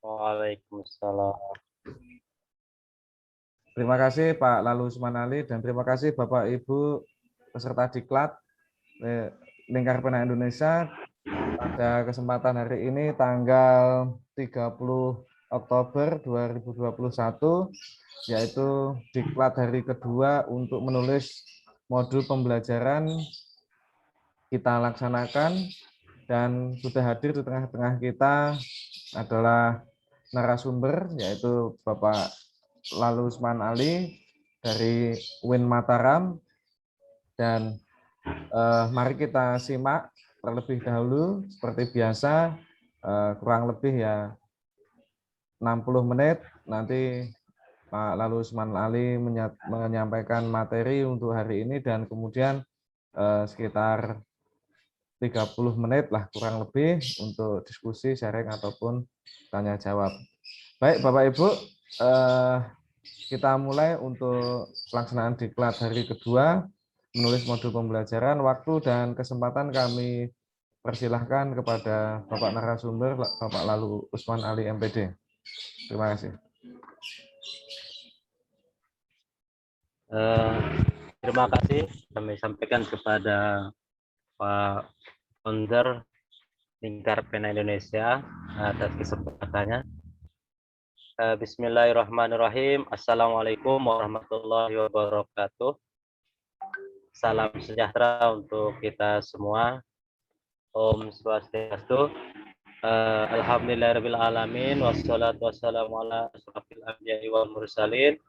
Waalaikumsalam. Terima kasih Pak Lalu Usman Ali dan terima kasih Bapak Ibu peserta diklat Lingkar Pena Indonesia pada kesempatan hari ini tanggal 30 Oktober 2021, yaitu diklat hari kedua untuk menulis modul pembelajaran kita laksanakan, dan sudah hadir di tengah-tengah kita adalah narasumber yaitu Bapak Lalu Usman Ali dari UIN Mataram, dan mari kita simak terlebih dahulu seperti biasa, kurang lebih ya 60 menit nanti Pak Lalu Usman Ali menyampaikan materi untuk hari ini, dan kemudian sekitar 30 menit lah kurang lebih untuk diskusi, sharing ataupun tanya jawab. Baik Bapak Ibu, kita mulai untuk pelaksanaan diklat hari kedua menulis modul pembelajaran. Waktu dan kesempatan kami persilahkan kepada Bapak narasumber Bapak Lalu Usman Ali MPD. Terima kasih. Terima kasih kami sampaikan kepada Pak Founder Lingkar Pena Indonesia atas kesempatannya. Bismillahirrahmanirrahim. Assalamualaikum warahmatullahi wabarakatuh. Salam sejahtera untuk kita semua. Om Swastiastu. Alhamdulillahirabbil alamin wassalatu wassalamu ala asyrofil anbiya'i wal mursalin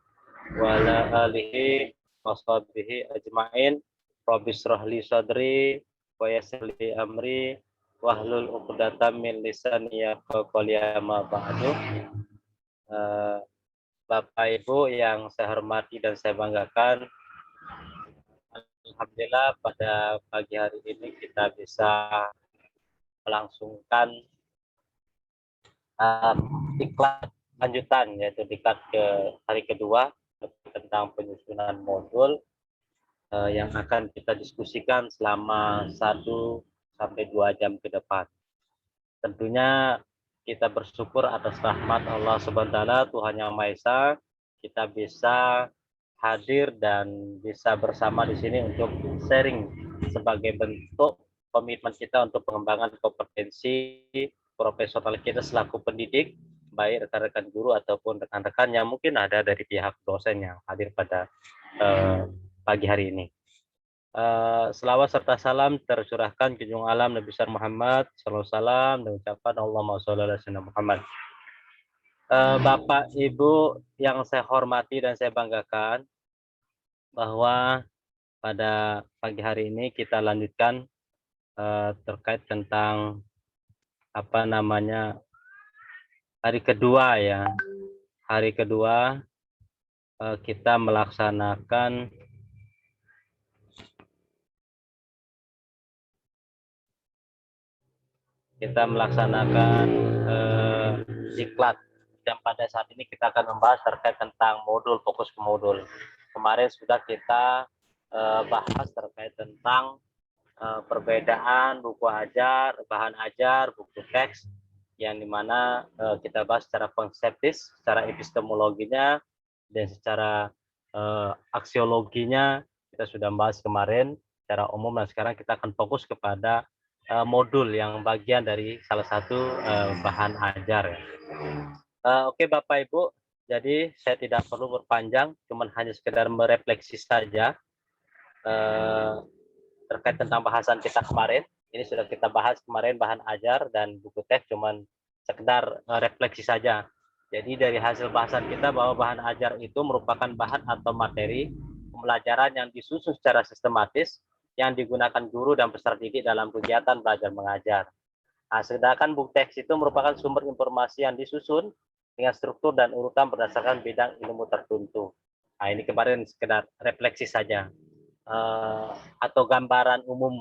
wa ala alihi washabihi ajmain. Rabbi shrah li sadri wa yassir li amri wahlul 'uqdatam min lisani yafqahu qawli amma ba'du. Bapak Ibu yang saya hormati dan saya banggakan, alhamdulillah pada pagi hari ini kita bisa melangsungkan diklat lanjutan, yaitu diklat ke hari kedua tentang penyusunan modul yang akan kita diskusikan selama 1 sampai 2 jam ke depan. Tentunya kita bersyukur atas rahmat Allah Subhanahu wa taala, Tuhan Yang Maha Esa, kita bisa hadir dan bisa bersama di sini untuk sharing sebagai bentuk komitmen kita untuk pengembangan kompetensi profesional kita selaku pendidik, baik rekan-rekan guru ataupun rekan-rekan yang mungkin ada dari pihak dosen yang hadir pada pagi hari ini. Selawat serta salam tercurahkan junjungan alam Nabi besar Muhammad sallallahu alaihi wasallam dan ucapan Allahumma sholli ala sayyidina Muhammad. Bapak Ibu yang saya hormati dan saya banggakan, bahwa pada pagi hari ini kita lanjutkan terkait tentang hari kedua ya. Hari kedua kita melaksanakan diklat, dan pada saat ini kita akan membahas terkait tentang modul, fokus ke modul. Kemarin sudah kita bahas terkait tentang perbedaan buku ajar, bahan ajar, buku teks, yang dimana kita bahas secara konseptis, secara epistemologinya, dan secara aksiologinya kita sudah bahas kemarin secara umum. Dan sekarang kita akan fokus kepada modul yang bagian dari salah satu bahan ajar. Oke Bapak Ibu, jadi saya tidak perlu berpanjang, cuman hanya sekedar merefleksi saja terkait tentang bahasan kita kemarin. Ini sudah kita bahas kemarin bahan ajar dan buku teks, cuman sekedar refleksi saja. Jadi dari hasil bahasan kita bahwa bahan ajar itu merupakan bahan atau materi pembelajaran yang disusun secara sistematis yang digunakan guru dan peserta didik dalam kegiatan belajar mengajar. Nah, sedangkan buku teks itu merupakan sumber informasi yang disusun dengan struktur dan urutan berdasarkan bidang ilmu tertentu. Nah, ini kemarin sekedar refleksi saja atau gambaran umum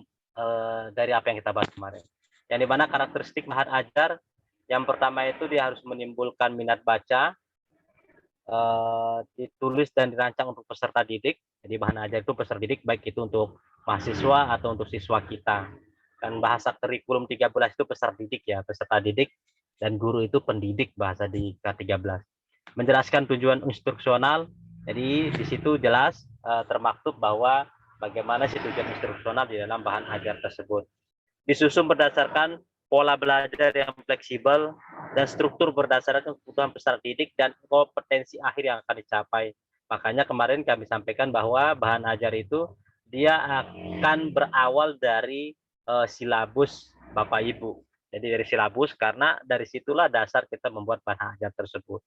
dari apa yang kita bahas kemarin. Yang dimana karakteristik bahan ajar, yang pertama itu dia harus menimbulkan minat baca, ditulis dan dirancang untuk peserta didik. Jadi bahan ajar itu peserta didik, baik itu untuk mahasiswa atau untuk siswa kita. Dan bahasa kurikulum 13 itu peserta didik ya, peserta didik. dan guru itu pendidik bahasa di K13. Menjelaskan tujuan instruksional, jadi di situ jelas termaktub bahwa bagaimana si tujuan instruksional di dalam bahan ajar tersebut. Disusun berdasarkan pola belajar yang fleksibel dan struktur berdasarkan kebutuhan peserta didik dan kompetensi akhir yang akan dicapai. Makanya kemarin kami sampaikan bahwa bahan ajar itu dia akan berawal dari silabus Bapak Ibu. Jadi dari silabus, karena dari situlah dasar kita membuat bahan ajar tersebut.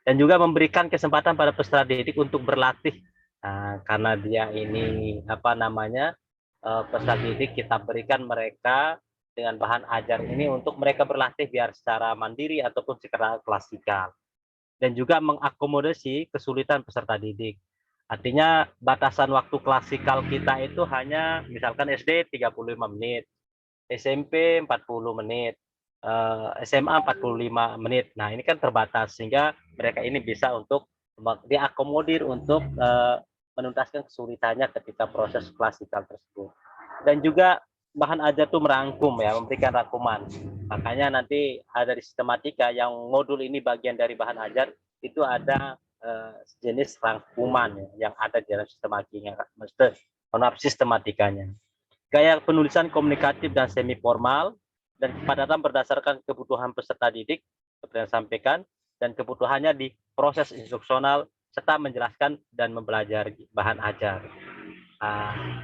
Dan juga memberikan kesempatan pada peserta didik untuk berlatih. Nah, karena dia ini peserta didik, kita berikan mereka dengan bahan ajar ini untuk mereka berlatih biar secara mandiri ataupun secara klasikal. Dan juga mengakomodasi kesulitan peserta didik. Artinya batasan waktu klasikal kita itu hanya misalkan SD 35 menit, SMP 40 menit, SMA 45 menit. Nah, ini kan terbatas sehingga mereka ini bisa untuk diakomodir untuk menuntaskan kesulitannya ketika proses klasikal tersebut. Dan juga bahan ajar itu merangkum ya, memberikan rangkuman. Makanya nanti ada di sistematika yang modul ini bagian dari bahan ajar itu ada jenis rangkuman ya, yang ada di dalam sistematikanya. Gaya penulisan komunikatif dan semi formal dan kepadatan berdasarkan kebutuhan peserta didik seperti yang sampaikan, dan kebutuhannya di proses instruksional serta menjelaskan dan mempelajari bahan ajar.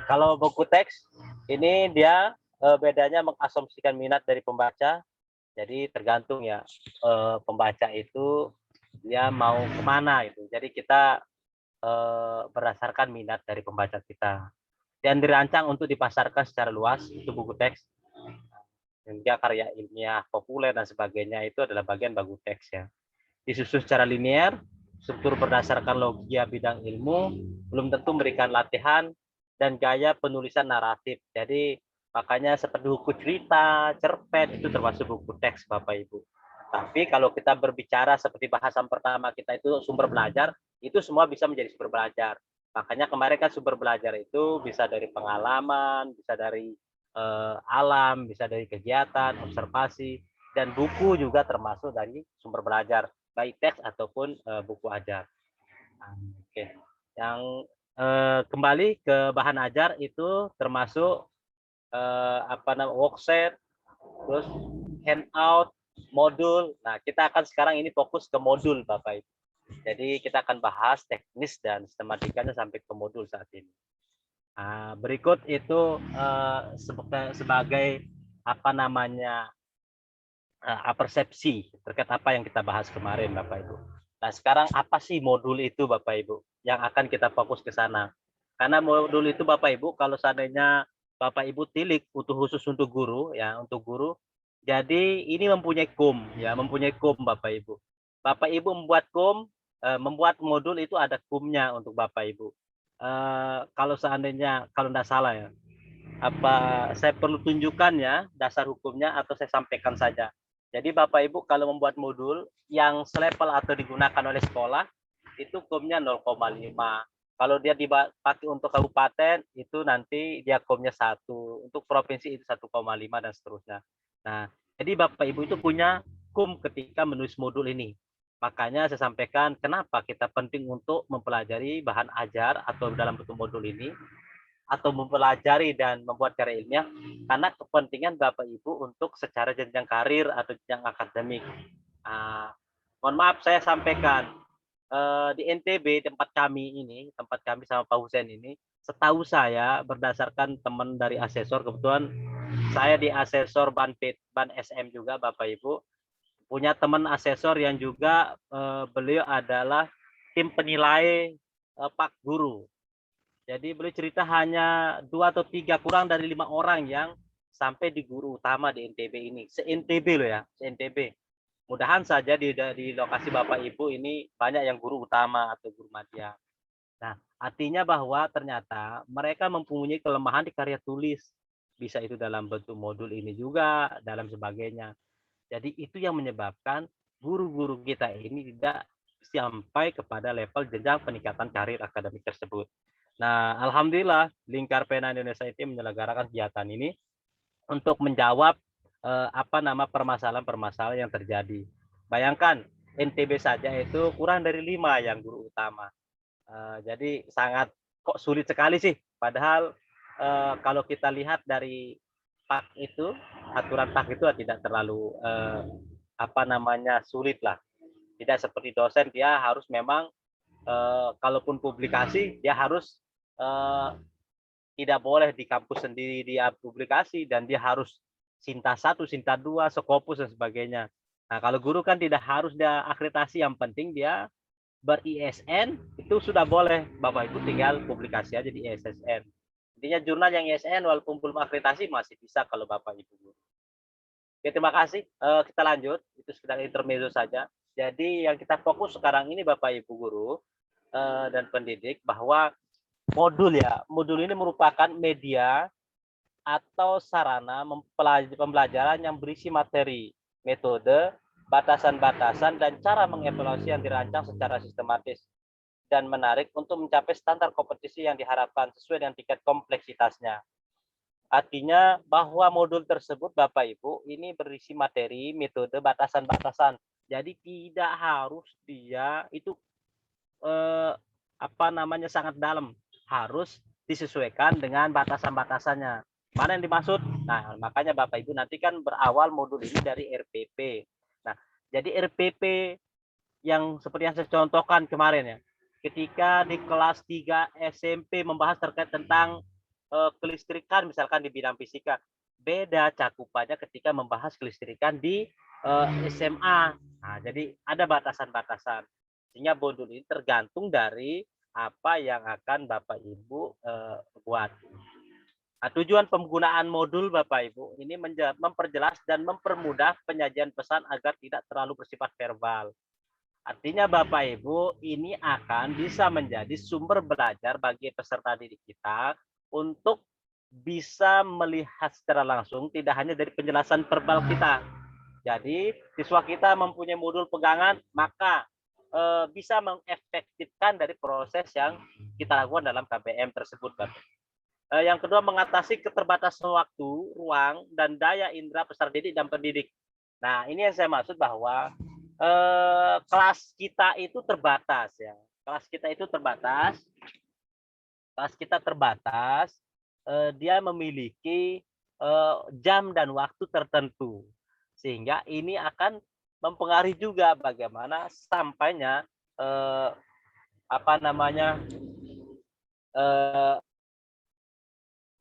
Kalau buku teks ini dia bedanya mengasumsikan minat dari pembaca. Jadi tergantung ya pembaca itu dia mau kemana itu. Jadi kita berdasarkan minat dari pembaca kita. Dan dirancang untuk dipasarkan secara luas, itu buku teks. Hingga karya ilmiah populer dan sebagainya itu adalah bagian buku teks ya. Disusun secara linear, struktur berdasarkan logia bidang ilmu, belum tentu memberikan latihan dan gaya penulisan naratif. Jadi makanya seperti buku cerita, cerpen itu termasuk buku teks Bapak Ibu. Tapi kalau kita berbicara seperti bahasan pertama kita itu sumber belajar, itu semua bisa menjadi sumber belajar. Makanya kemarin kan sumber belajar itu bisa dari pengalaman, bisa dari alam, bisa dari kegiatan, observasi, dan buku juga termasuk dari sumber belajar, baik teks ataupun buku ajar. Oke. Yang kembali ke bahan ajar itu termasuk worksheet, terus handout, modul. Nah, kita akan sekarang ini fokus ke modul Bapak Ibu. Jadi kita akan bahas teknis dan sistematikanya sampai ke modul saat ini. Berikut itu sebagai persepsi terkait apa yang kita bahas kemarin Bapak Ibu. Nah, sekarang apa sih modul itu Bapak Ibu yang akan kita fokus ke sana? Karena modul itu Bapak Ibu, kalau seandainya Bapak Ibu tilik khusus untuk guru ya, untuk guru. Jadi ini mempunyai KUM Bapak Ibu. Bapak Ibu membuat KUM, membuat modul itu ada KUM-nya untuk Bapak Ibu. Kalau seandainya, kalau tidak salah ya, saya perlu tunjukkan ya dasar hukumnya atau saya sampaikan saja. Jadi Bapak Ibu kalau membuat modul yang selevel atau digunakan oleh sekolah itu KUM-nya 0,5. Kalau dia dipakai untuk kabupaten itu nanti dia KUM-nya 1, untuk provinsi itu 1,5 dan seterusnya. Nah, jadi Bapak Ibu itu punya KUM ketika menulis modul ini. Makanya saya sampaikan kenapa kita penting untuk mempelajari bahan ajar atau dalam bentuk modul ini, atau mempelajari dan membuat karya ilmiah, karena kepentingan Bapak Ibu untuk secara jenjang karir atau jenjang akademik. Mohon maaf saya sampaikan, di NTB tempat kami sama Pak Husen ini, setahu saya berdasarkan teman dari asesor, kebetulan saya di asesor ban SM juga Bapak Ibu, punya teman asesor yang juga beliau adalah tim penilai Pak Guru. Jadi beliau cerita hanya 2 atau 3, kurang dari 5 orang yang sampai di guru utama di NTB ini. Se-NTB loh ya, se-NTB. Mudahan saja di lokasi Bapak Ibu ini banyak yang guru utama atau guru madya. Nah, artinya bahwa ternyata mereka mempunyai kelemahan di karya tulis. Bisa itu dalam bentuk modul ini juga, dalam sebagainya. Jadi itu yang menyebabkan guru-guru kita ini tidak sampai kepada level jenjang peningkatan karir akademik tersebut. Nah, alhamdulillah Lingkar Pena Indonesia itu menyelenggarakan kegiatan ini untuk menjawab permasalahan-permasalahan yang terjadi. Bayangkan NTB saja itu kurang dari 5 yang guru utama. Jadi sangat kok sulit sekali sih. Padahal kalau kita lihat dari PAK itu, aturan PAK itu tidak terlalu sulit lah. Tidak seperti dosen, dia harus memang kalaupun publikasi dia harus eh, tidak boleh di kampus sendiri dia publikasi, dan dia harus Sinta 1, Sinta 2, Skopus dan sebagainya. Nah, kalau guru kan tidak harus dia akreditasi, yang penting dia ber-ISN itu sudah boleh. Bapak Ibu tinggal publikasi aja di ISSN. Intinya jurnal yang ISN walaupun belum akreditasi masih bisa kalau Bapak Ibu. Oke, terima kasih. Kita lanjut. Itu sekedar intermezzo saja. Jadi yang kita fokus sekarang ini Bapak Ibu guru dan pendidik, bahwa modul ini merupakan media atau sarana pembelajaran yang berisi materi, metode, batasan-batasan, dan cara mengevaluasi yang dirancang secara sistematis dan menarik untuk mencapai standar kompetisi yang diharapkan sesuai dengan tingkat kompleksitasnya. Artinya bahwa modul tersebut Bapak Ibu ini berisi materi, metode, batasan-batasan. Jadi tidak harus dia itu sangat dalam, harus disesuaikan dengan batasan-batasannya. Mana yang dimaksud? Nah, makanya Bapak Ibu nanti kan berawal modul ini dari RPP. Nah, jadi RPP yang seperti yang saya contohkan kemarin ya, ketika di kelas 3 SMP membahas terkait tentang kelistrikan misalkan di bidang fisika, beda cakupannya ketika membahas kelistrikan di SMA. Nah, jadi ada batasan-batasan. Sehingga modul ini tergantung dari apa yang akan Bapak Ibu buat. Nah, tujuan penggunaan modul Bapak Ibu ini memperjelas dan mempermudah penyajian pesan agar tidak terlalu bersifat verbal. Artinya Bapak Ibu ini akan bisa menjadi sumber belajar bagi peserta didik kita untuk bisa melihat secara langsung, tidak hanya dari penjelasan verbal kita. Jadi siswa kita mempunyai modul pegangan, maka bisa mengefektifkan dari proses yang kita lakukan dalam KBM tersebut, Bapak. Yang kedua, mengatasi keterbatasan waktu, ruang, dan daya indera peserta didik dan pendidik. Nah, ini yang saya maksud bahwa kelas kita itu terbatas ya. Kelas kita itu terbatas. Dia memiliki jam dan waktu tertentu. Sehingga ini akan mempengaruhi juga bagaimana sampainya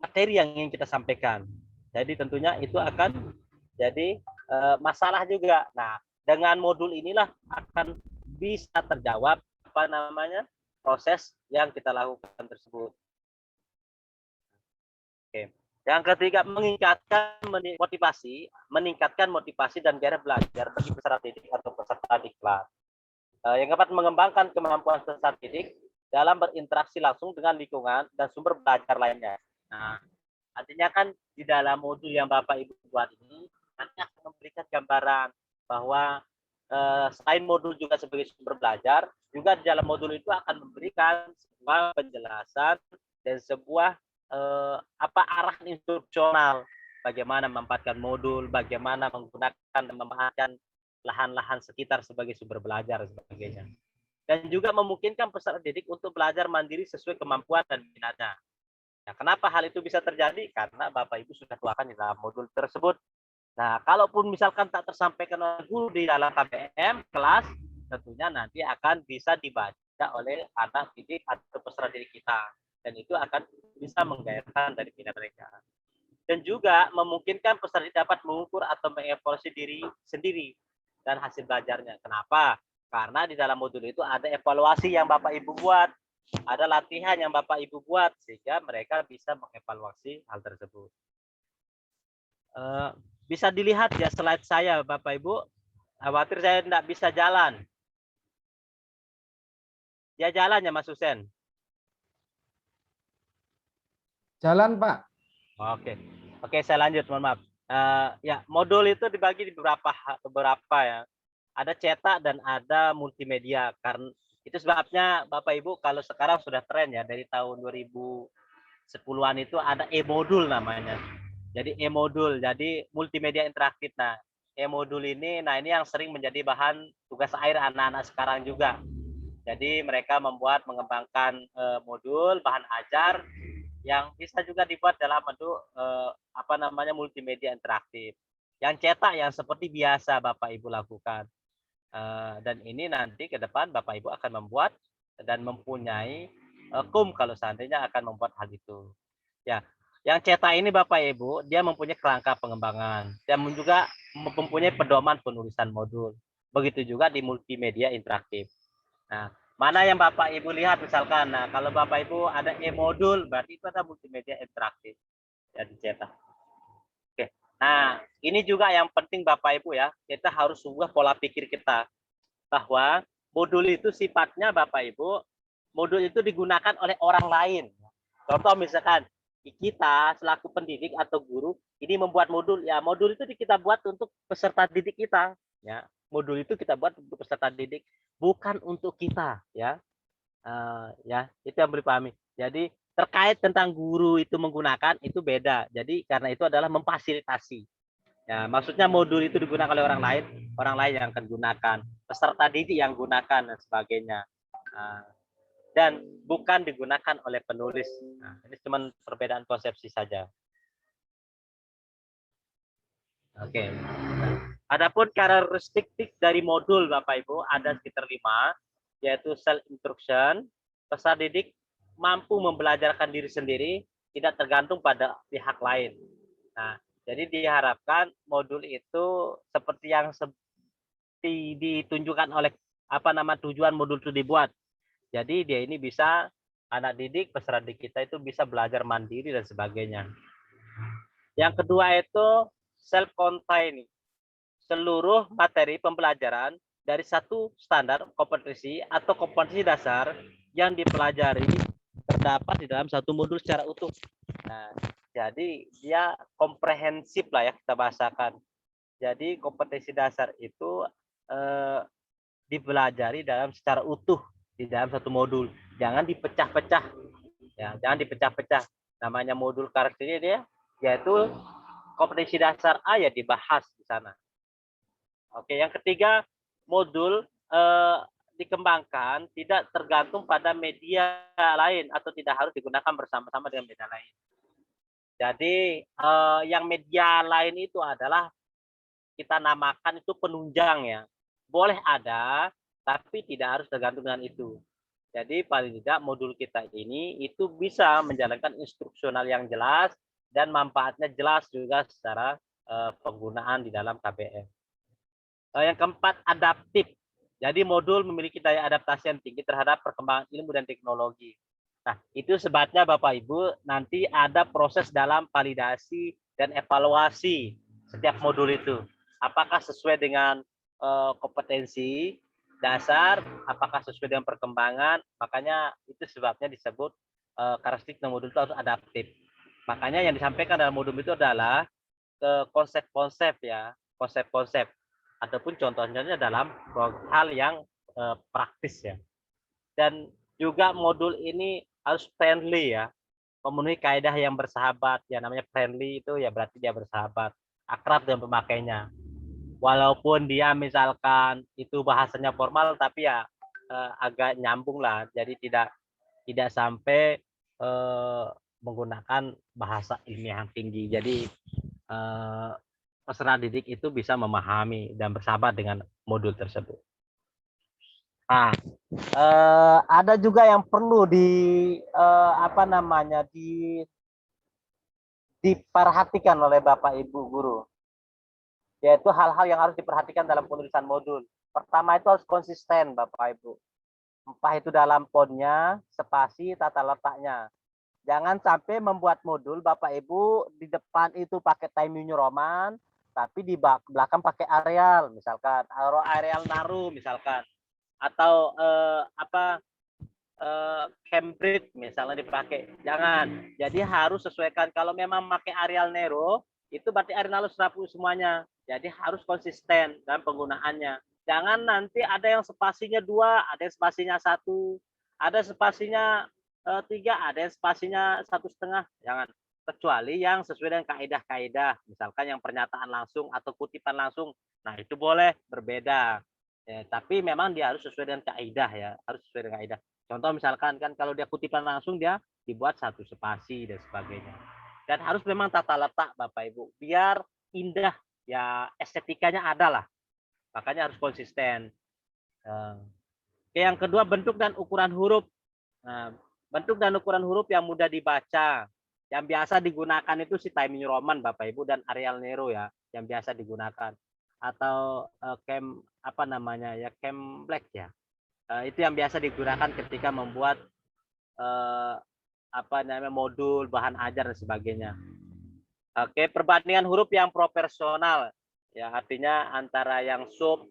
materi yang ingin kita sampaikan. Jadi tentunya itu akan jadi masalah juga. Nah, dengan modul inilah akan bisa terjawab proses yang kita lakukan tersebut. Oke. Yang ketiga, meningkatkan motivasi dan gairah belajar bagi peserta didik atau peserta diklat. Yang keempat, mengembangkan kemampuan peserta didik dalam berinteraksi langsung dengan lingkungan dan sumber belajar lainnya. Nah, artinya kan di dalam modul yang Bapak Ibu buat ini nanti akan memberikan gambaran bahwa selain modul juga sebagai sumber belajar, juga di dalam modul itu akan memberikan sebuah penjelasan dan sebuah arah instruksional, bagaimana memanfaatkan modul, bagaimana menggunakan dan memanfaatkan lahan-lahan sekitar sebagai sumber belajar dan sebagainya. Dan juga memungkinkan peserta didik untuk belajar mandiri sesuai kemampuan dan minatnya. Nah, kenapa hal itu bisa terjadi? Karena Bapak Ibu sudah tuakan di dalam modul tersebut. Nah, kalaupun misalkan tak tersampaikan oleh guru di dalam KBM kelas, tentunya nanti akan bisa dibaca oleh anak didik atau peserta didik kita. Dan itu akan bisa menggairahkan dari minat mereka. Dan juga memungkinkan peserta didik dapat mengukur atau mengevaluasi diri sendiri dan hasil belajarnya. Kenapa? Karena di dalam modul itu ada evaluasi yang Bapak Ibu buat, ada latihan yang Bapak Ibu buat, sehingga mereka bisa mengevaluasi hal tersebut. Bisa dilihat ya slide saya Bapak Ibu. Khawatir saya tidak bisa jalan. Ya jalan ya Mas Husen. Jalan Pak. Oke, saya lanjut, mohon maaf. Ya, modul itu dibagi di beberapa ya. Ada cetak dan ada multimedia. Karena itu sebabnya Bapak Ibu kalau sekarang sudah tren ya, dari tahun 2010-an itu ada e-modul namanya. Jadi e-modul, jadi multimedia interaktif. Nah, e-modul ini, nah ini yang sering menjadi bahan tugas akhir anak-anak sekarang juga. Jadi mereka mengembangkan modul bahan ajar yang bisa juga dibuat dalam bentuk multimedia interaktif. Yang cetak yang seperti biasa Bapak Ibu lakukan. Dan ini nanti ke depan Bapak Ibu akan membuat dan mempunyai kalau seandainya akan membuat hal itu. Ya, yang cetak ini Bapak Ibu, dia mempunyai kerangka pengembangan dan juga mempunyai pedoman penulisan modul. Begitu juga di multimedia interaktif. Nah, mana yang Bapak Ibu lihat misalkan, nah kalau Bapak Ibu ada e-modul, berarti itu ada multimedia interaktif ya dicetak. Oke. Nah, ini juga yang penting Bapak Ibu ya, kita harus ubah pola pikir kita bahwa modul itu sifatnya Bapak Ibu, modul itu digunakan oleh orang lain. Contoh misalkan kita selaku pendidik atau guru ini membuat modul, ya modul itu kita buat untuk peserta didik kita, ya. Modul itu kita buat untuk peserta didik, bukan untuk kita, ya. Ya, itu yang boleh pahami. Jadi terkait tentang guru itu menggunakan itu beda. Jadi karena itu adalah memfasilitasi. Ya, maksudnya modul itu digunakan oleh orang lain yang akan gunakan, peserta didik yang gunakan dan sebagainya. Dan bukan digunakan oleh penulis. Nah, ini cuma perbedaan konsepsi saja. Oke. Adapun karakteristik dari modul Bapak Ibu ada sekitar 5, yaitu self instruction, peserta didik mampu membelajarkan diri sendiri, tidak tergantung pada pihak lain. Nah, jadi diharapkan modul itu seperti yang ditunjukkan oleh tujuan modul itu dibuat. Jadi dia ini bisa anak didik, peserta didik kita itu bisa belajar mandiri dan sebagainya. Yang kedua itu self-contained. Seluruh materi pembelajaran dari satu standar kompetensi atau kompetensi dasar yang dipelajari terdapat di dalam satu modul secara utuh. Nah, jadi dia komprehensif lah ya kita bahasakan. Jadi kompetensi dasar itu dipelajari dalam secara utuh di dalam satu modul. Jangan dipecah-pecah. Ya, jangan dipecah-pecah. Namanya modul karakternya dia yaitu kompetensi dasar A ya dibahas di sana. Oke, yang ketiga, modul dikembangkan tidak tergantung pada media lain atau tidak harus digunakan bersama-sama dengan media lain. Jadi yang media lain itu adalah kita namakan itu penunjang ya. Boleh ada, tapi tidak harus tergantung dengan itu. Jadi paling tidak modul kita ini itu bisa menjalankan instruksional yang jelas dan manfaatnya jelas juga secara penggunaan di dalam KBM. Yang keempat, adaptif. Jadi modul memiliki daya adaptasi yang tinggi terhadap perkembangan ilmu dan teknologi. Nah, itu sebabnya Bapak Ibu nanti ada proses dalam validasi dan evaluasi setiap modul itu. Apakah sesuai dengan kompetensi dasar, apakah sesuai dengan perkembangan, makanya itu sebabnya disebut karakteristik modul itu harus adaptif. Makanya yang disampaikan dalam modul itu adalah konsep-konsep ya, konsep-konsep ataupun contohnya dalam hal yang praktis ya. Dan juga modul ini harus friendly ya, memenuhi kaidah yang bersahabat. Ya namanya friendly itu ya berarti dia bersahabat, akrab dengan pemakainya. Walaupun dia misalkan itu bahasanya formal tapi ya agak nyambung lah. Jadi tidak sampai menggunakan bahasa ilmiah yang tinggi. Jadi peserta didik itu bisa memahami dan bersahabat dengan modul tersebut. Nah, ada juga yang perlu diperhatikan oleh Bapak Ibu guru, yaitu hal-hal yang harus diperhatikan dalam penulisan modul. Pertama itu harus konsisten Bapak Ibu, entah itu dalam fonnya, spasi, tata letaknya. Jangan sampai membuat modul Bapak Ibu di depan itu pakai Time New Roman, tapi di belakang pakai Arial, misalkan Arial Naru misalkan, atau Cambridge misalnya dipakai. Jangan. Jadi harus sesuaikan. Kalau memang pakai Arial Nero, itu berarti Arial Naru serapu semuanya. Jadi harus konsisten dalam penggunaannya. Jangan nanti ada yang spasinya 2, ada yang spasinya 1, ada spasinya 3, ada yang spasinya 1,5. Jangan. kecuali yang sesuai dengan kaidah-kaidah, misalkan yang pernyataan langsung atau kutipan langsung. Nah, itu boleh berbeda. Ya, tapi memang dia harus sesuai dengan kaidah ya, harus sesuai dengan kaidah. Contoh misalkan kan kalau dia kutipan langsung dia dibuat satu spasi dan sebagainya. Dan harus memang tata letak Bapak Ibu, biar indah ya, estetikanya ada lah. Makanya harus konsisten. Yang kedua, bentuk dan ukuran huruf. Nah, bentuk dan ukuran huruf yang mudah dibaca. Yang biasa digunakan itu si Times New Roman Bapak Ibu dan Arial Nero ya, yang biasa digunakan. Atau Cam apa namanya ya, Cam Black ya. Itu yang biasa digunakan ketika membuat apa namanya modul, bahan ajar dan sebagainya. Oke, perbandingan huruf yang proporsional ya, artinya antara yang sub,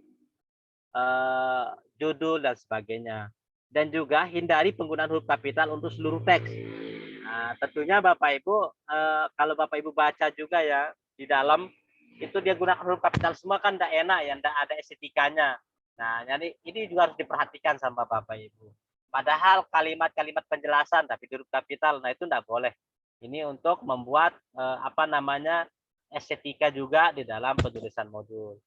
judul dan sebagainya. Dan juga hindari penggunaan huruf kapital untuk seluruh teks. Nah, tentunya Bapak Ibu, kalau Bapak Ibu baca juga ya di dalam itu dia gunakan huruf kapital semua kan tidak enak ya, tidak ada estetikanya. Nah, jadi ini juga harus diperhatikan sama Bapak Ibu. Padahal kalimat-kalimat penjelasan tapi huruf kapital, nah itu tidak boleh. Ini untuk membuat apa namanya estetika juga di dalam penulisan modul.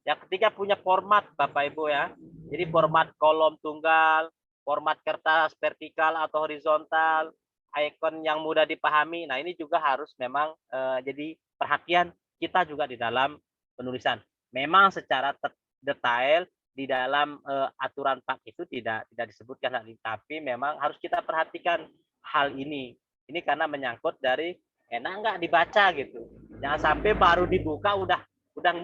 Yang ketiga, punya format Bapak Ibu ya. Jadi format kolom tunggal, format kertas vertikal atau horizontal, icon yang mudah dipahami. Nah, ini juga harus memang jadi perhatian kita juga di dalam penulisan. Memang secara detail di dalam aturan PAK itu tidak disebutkan hal ini, tapi memang harus kita perhatikan hal ini. Ini karena menyangkut dari enak nggak dibaca gitu. Jangan sampai baru dibuka udah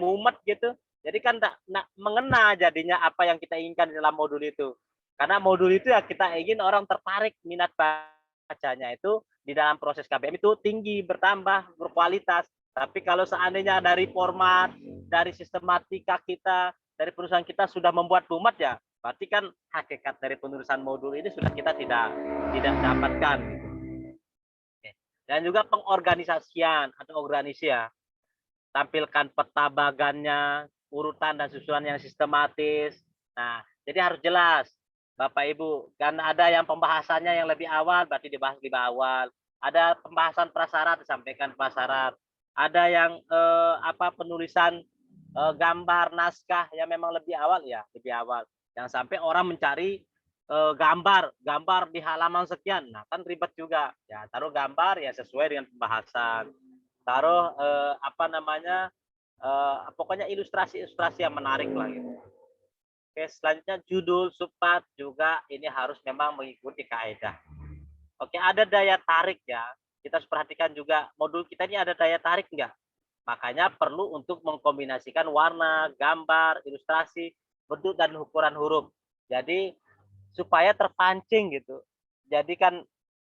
mumet gitu. Jadi kan tidak mengena jadinya apa yang kita inginkan di dalam modul itu. Karena modul itu ya kita ingin orang tertarik, minat bacanya itu di dalam proses KBM itu tinggi, bertambah, berkualitas. Tapi kalau seandainya dari format, dari sistematika kita, dari perusahaan kita sudah membuat mumet ya, berarti kan hakikat dari penulisan modul ini sudah kita tidak dapatkan. Dan juga pengorganisasian atau organisasi ya. Tampilkan peta bagannya, urutan dan susunan yang sistematis. Nah, jadi harus jelas, Bapak Ibu. Kan ada yang pembahasannya yang lebih awal, berarti dibahas lebih awal. Ada pembahasan prasyarat, disampaikan prasyarat. Ada yang apa penulisan gambar naskah yang memang lebih awal ya, lebih awal. Jangan sampai orang mencari gambar di halaman sekian. Nah, kan ribet juga. Ya, taruh gambar ya sesuai dengan pembahasan. Taruh apa namanya pokoknya ilustrasi yang menarik lah gitu. Oke, selanjutnya judul subpart juga ini harus memang mengikuti kaidah. Oke, ada daya tarik ya, kita harus perhatikan juga modul kita ini ada daya tarik enggak. Makanya perlu untuk mengkombinasikan warna, gambar, ilustrasi, bentuk dan ukuran huruf. Jadi supaya terpancing gitu. Jadi kan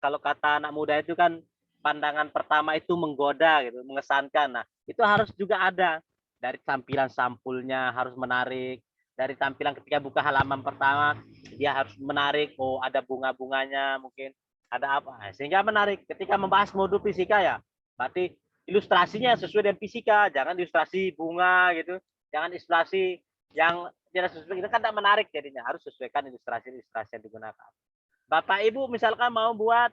kalau kata anak muda itu kan pandangan pertama itu menggoda gitu, mengesankan. Nah, itu harus juga ada dari tampilan sampulnya harus menarik. Dari tampilan ketika buka halaman pertama dia harus menarik. Oh, ada bunga-bunganya mungkin, ada apa. Nah, sehingga menarik ketika membahas modul fisika ya. Berarti ilustrasinya sesuai dengan fisika, jangan ilustrasi bunga gitu. Jangan ilustrasi yang tidak sesuai itu kan tidak menarik jadinya. Harus sesuaikan ilustrasi-ilustrasi yang digunakan. Bapak Ibu misalkan mau buat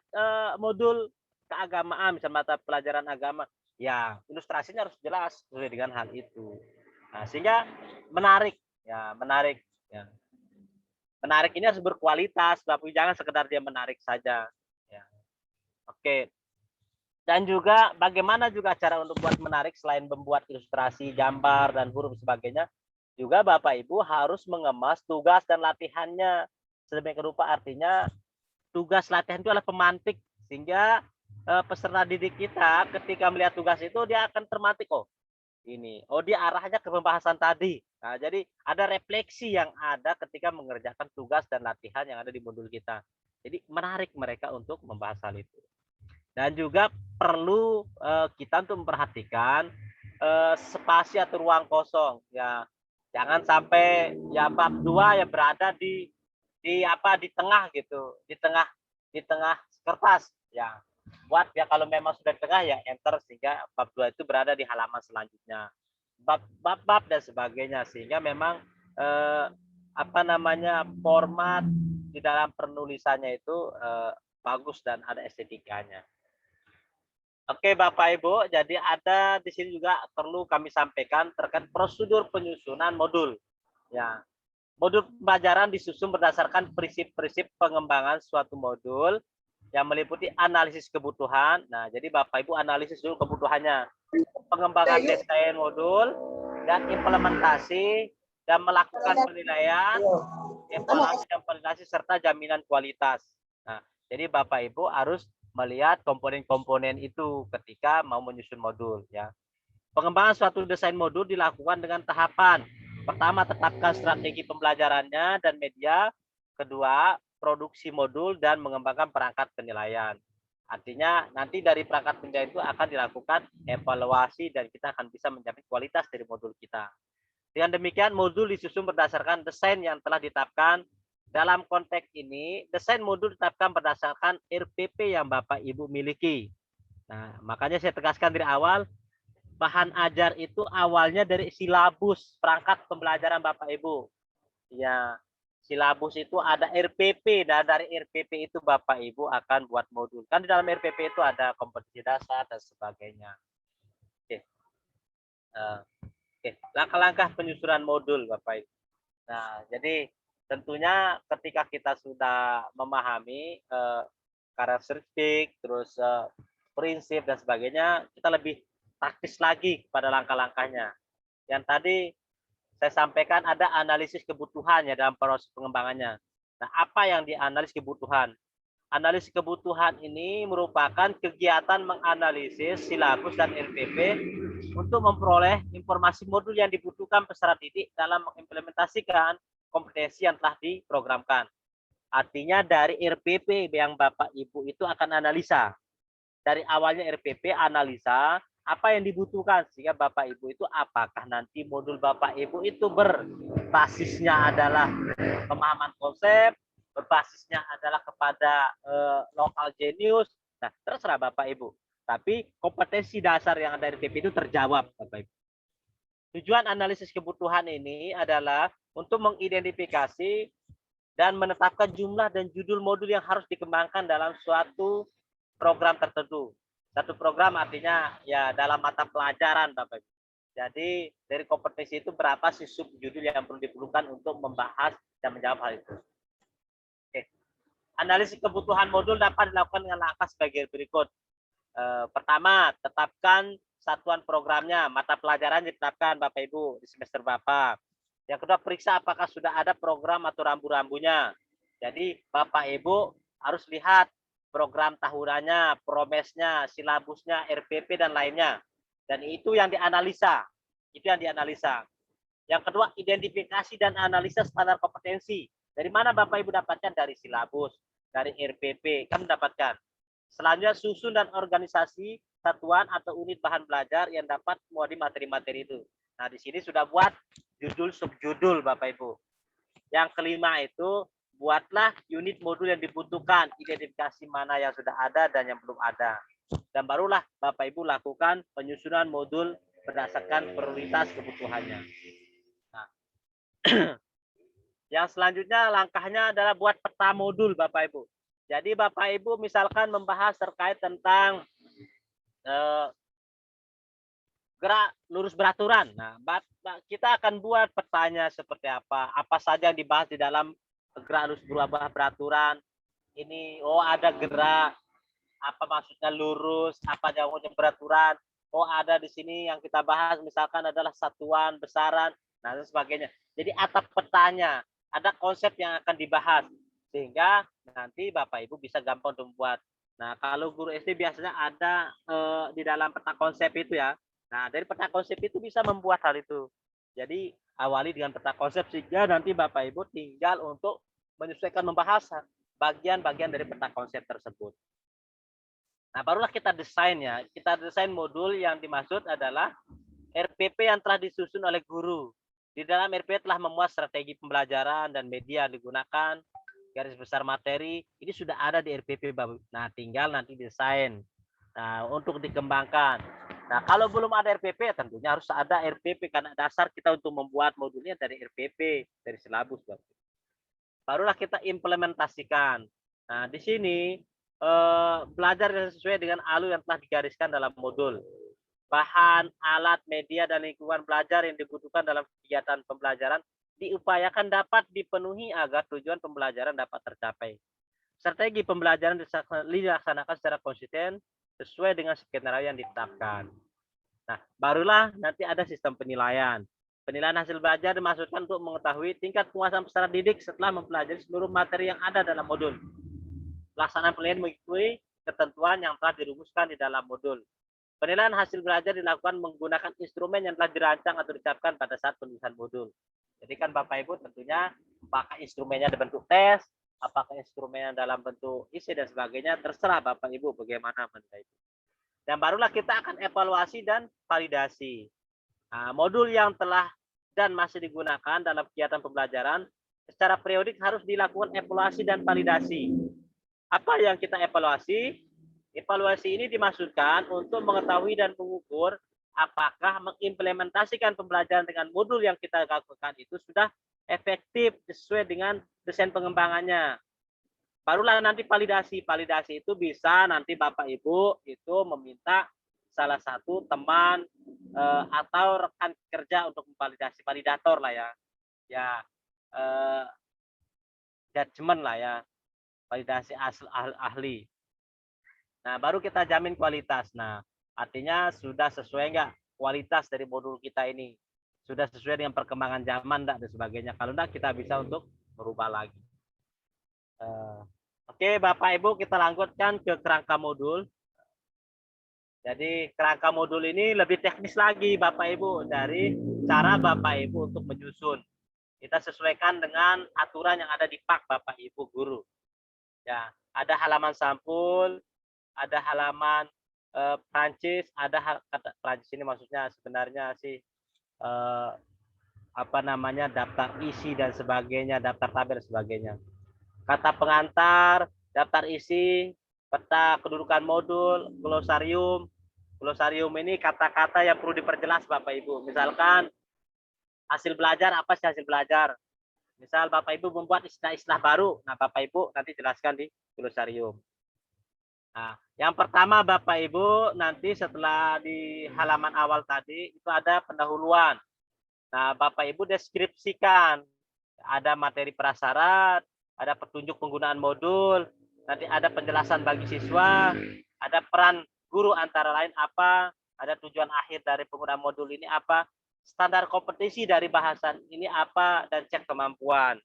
modul keagamaan, misal mata pelajaran agama, ya ilustrasinya harus jelas sesuai dengan hal itu. Nah, sehingga menarik, ya menarik. Ya. Menarik ini harus berkualitas, Bapak Ibu jangan sekedar dia menarik saja. Ya. Oke. Dan juga bagaimana juga cara untuk buat menarik selain membuat ilustrasi, gambar dan huruf sebagainya, juga Bapak Ibu harus mengemas tugas dan latihannya sedemikian rupa, artinya tugas latihan itu adalah pemantik sehingga peserta didik kita ketika melihat tugas itu dia akan termantik, oh ini, oh dia arahnya ke pembahasan tadi. Nah, jadi ada refleksi yang ada ketika mengerjakan tugas dan latihan yang ada di modul kita. Jadi menarik mereka untuk membahas hal itu. Dan juga perlu kita untuk memperhatikan spasi atau ruang kosong ya. Jangan sampai ya bab 2 ya berada di apa di tengah gitu, di tengah kertas ya. Buat ya kalau memang sudah di tengah ya enter sehingga bab 2 itu berada di halaman selanjutnya. Bab dan sebagainya sehingga memang apa namanya format di dalam penulisannya itu bagus dan ada estetikanya. Oke, Bapak Ibu, jadi ada di sini juga perlu kami sampaikan terkait prosedur penyusunan modul. Ya, modul pembelajaran disusun berdasarkan prinsip-prinsip pengembangan suatu modul yang meliputi analisis kebutuhan. Nah, jadi Bapak Ibu analisis dulu kebutuhannya, pengembangan desain modul dan implementasi dan melakukan penilaian, evaluasi dan validasi serta jaminan kualitas. Nah, jadi Bapak Ibu harus melihat komponen-komponen itu ketika mau menyusun modul ya. Pengembangan suatu desain modul dilakukan dengan tahapan. Pertama, tetapkan strategi pembelajarannya dan media. Kedua, produksi modul dan mengembangkan perangkat penilaian. Artinya nanti dari perangkat penilaian itu akan dilakukan evaluasi dan kita akan bisa mencapai kualitas dari modul kita. Dengan demikian, modul disusun berdasarkan desain yang telah ditetapkan. Dalam konteks ini, desain modul ditetapkan berdasarkan RPP yang Bapak Ibu miliki. Nah, makanya saya tegaskan dari awal, bahan ajar itu awalnya dari silabus perangkat pembelajaran Bapak Ibu. Ya, silabus itu ada RPP dan dari RPP itu Bapak Ibu akan buat modul. Kan di dalam RPP itu ada kompetensi dasar dan sebagainya. Oke. Oke, langkah-langkah penyusunan modul Bapak Ibu. Nah, jadi tentunya ketika kita sudah memahami karakteristik, terus prinsip dan sebagainya, kita lebih praktis lagi pada langkah-langkahnya. Yang tadi saya sampaikan ada analisis kebutuhan ya dalam proses pengembangannya. Nah, apa yang dianalisis kebutuhan? Analisis kebutuhan ini merupakan kegiatan menganalisis silabus dan RPP untuk memperoleh informasi modul yang dibutuhkan peserta didik dalam mengimplementasikan kompetensi yang telah diprogramkan. Artinya dari RPP yang Bapak Ibu itu akan analisa. Dari awalnya RPP analisa apa yang dibutuhkan sehingga Bapak Ibu itu apakah nanti modul Bapak Ibu itu berbasisnya adalah pemahaman konsep, berbasisnya adalah kepada lokal genius. Nah, terserah Bapak Ibu. Tapi kompetensi dasar yang ada di RPP itu terjawab Bapak Ibu. Tujuan analisis kebutuhan ini adalah untuk mengidentifikasi dan menetapkan jumlah dan judul modul yang harus dikembangkan dalam suatu program tertentu. Satu program artinya ya dalam mata pelajaran Bapak Ibu. Jadi dari kompetensi itu berapa sih subjudul yang perlu diperlukan untuk membahas dan menjawab hal itu. Oke. Analisis kebutuhan modul dapat dilakukan dengan langkah sebagai berikut. Pertama, tetapkan satuan programnya, mata pelajaran ditetapkan Bapak Ibu di semester Bapak. Yang kedua, periksa apakah sudah ada program atau rambu-rambunya. Jadi Bapak Ibu harus lihat program tahunannya, promesnya, silabusnya, RPP dan lainnya. Dan itu yang dianalisa. Itu yang dianalisa. Yang kedua, identifikasi dan analisa standar kompetensi. Dari mana Bapak Ibu dapatkan? Dari silabus, dari RPP, kan mendapatkan. Selanjutnya, susun dan organisasi satuan atau unit bahan belajar yang dapat muat materi-materi itu. Nah, di sini sudah buat judul subjudul Bapak Ibu. Yang kelima itu, buatlah unit modul yang dibutuhkan, identifikasi mana yang sudah ada dan yang belum ada. Dan barulah Bapak Ibu lakukan penyusunan modul berdasarkan prioritas kebutuhannya. Nah, yang selanjutnya langkahnya adalah buat peta modul Bapak Ibu. Jadi Bapak Ibu misalkan membahas terkait tentang gerak lurus beraturan. Nah, kita akan buat petanya seperti apa saja yang dibahas di dalam gerak lurus beraturan. Ini, oh ada gerak, apa maksudnya lurus, apa jauhnya beraturan. Oh ada di sini yang kita bahas misalkan adalah satuan, besaran, nah dan sebagainya. Jadi atap petanya, ada konsep yang akan dibahas sehingga nanti Bapak Ibu bisa gampang untuk membuat. Nah kalau guru SD biasanya ada di dalam peta konsep itu ya. Nah dari peta konsep itu bisa membuat hal itu. Jadi awali dengan peta konsep sehingga nanti Bapak Ibu tinggal untuk menyesuaikan membahas bagian-bagian dari peta konsep tersebut. Nah, barulah kita desain ya. Kita desain modul yang dimaksud adalah RPP yang telah disusun oleh guru. Di dalam RPP telah memuat strategi pembelajaran dan media yang digunakan, garis besar materi, ini sudah ada di RPP. Nah, tinggal nanti desain. Nah, untuk dikembangkan. Nah, kalau belum ada RPP, tentunya harus ada RPP karena dasar kita untuk membuat modulnya dari RPP, dari silabus. Barulah kita implementasikan. Nah, di sini belajar sesuai dengan alur yang telah digariskan dalam modul. Bahan, alat, media, dan lingkungan belajar yang dibutuhkan dalam kegiatan pembelajaran diupayakan dapat dipenuhi agar tujuan pembelajaran dapat tercapai. Strategi pembelajaran dilaksanakan secara konsisten sesuai dengan skenario yang ditetapkan. Nah, barulah nanti ada sistem penilaian. Penilaian hasil belajar dimaksudkan untuk mengetahui tingkat penguasaan peserta didik setelah mempelajari seluruh materi yang ada dalam modul. Pelaksanaan penilaian mengikuti ketentuan yang telah dirumuskan di dalam modul. Penilaian hasil belajar dilakukan menggunakan instrumen yang telah dirancang atau dicapkan pada saat penulisan modul. Jadi kan Bapak Ibu tentunya apakah instrumennya dalam bentuk tes, apakah instrumennya dalam bentuk isi dan sebagainya, terserah Bapak Ibu bagaimana menilai itu. Dan barulah kita akan evaluasi dan validasi. Nah, modul yang telah dan masih digunakan dalam kegiatan pembelajaran secara periodik harus dilakukan evaluasi dan validasi. Apa yang kita evaluasi? Evaluasi ini dimaksudkan untuk mengetahui dan mengukur apakah mengimplementasikan pembelajaran dengan modul yang kita lakukan itu sudah efektif sesuai dengan desain pengembangannya. Barulah nanti validasi. Validasi itu bisa nanti Bapak Ibu itu meminta salah satu teman atau rekan kerja untuk memvalidasi, validator lah ya. Ya, judgement lah ya. Validasi ahli. Nah, baru kita jamin kualitas. Nah, artinya sudah sesuai enggak kualitas dari modul kita ini? Sudah sesuai dengan perkembangan zaman enggak dan sebagainya. Kalau enggak, kita bisa untuk merubah lagi. Oke, Bapak Ibu, kita lanjutkan ke kerangka modul. Jadi kerangka modul ini lebih teknis lagi Bapak Ibu dari cara Bapak Ibu untuk menyusun. Kita sesuaikan dengan aturan yang ada di PAK Bapak Ibu guru. Ya, ada halaman sampul, ada halaman Prancis, ada kata Prancis ini maksudnya sebenarnya sih apa namanya daftar isi dan sebagainya, daftar tabel dan sebagainya. Kata pengantar, daftar isi, peta kedudukan modul, glosarium. Glosarium ini kata-kata yang perlu diperjelas Bapak Ibu. Misalkan hasil belajar, apa sih hasil belajar? Misal Bapak Ibu membuat istilah-istilah baru, nah Bapak Ibu nanti jelaskan di glosarium. Nah, yang pertama Bapak Ibu nanti setelah di halaman awal tadi itu ada pendahuluan. Nah, Bapak Ibu deskripsikan ada materi prasyarat, ada petunjuk penggunaan modul, nanti ada penjelasan bagi siswa, ada peran guru antara lain apa, ada tujuan akhir dari penggunaan modul ini apa, standar kompetisi dari bahasan ini apa, dan cek kemampuan.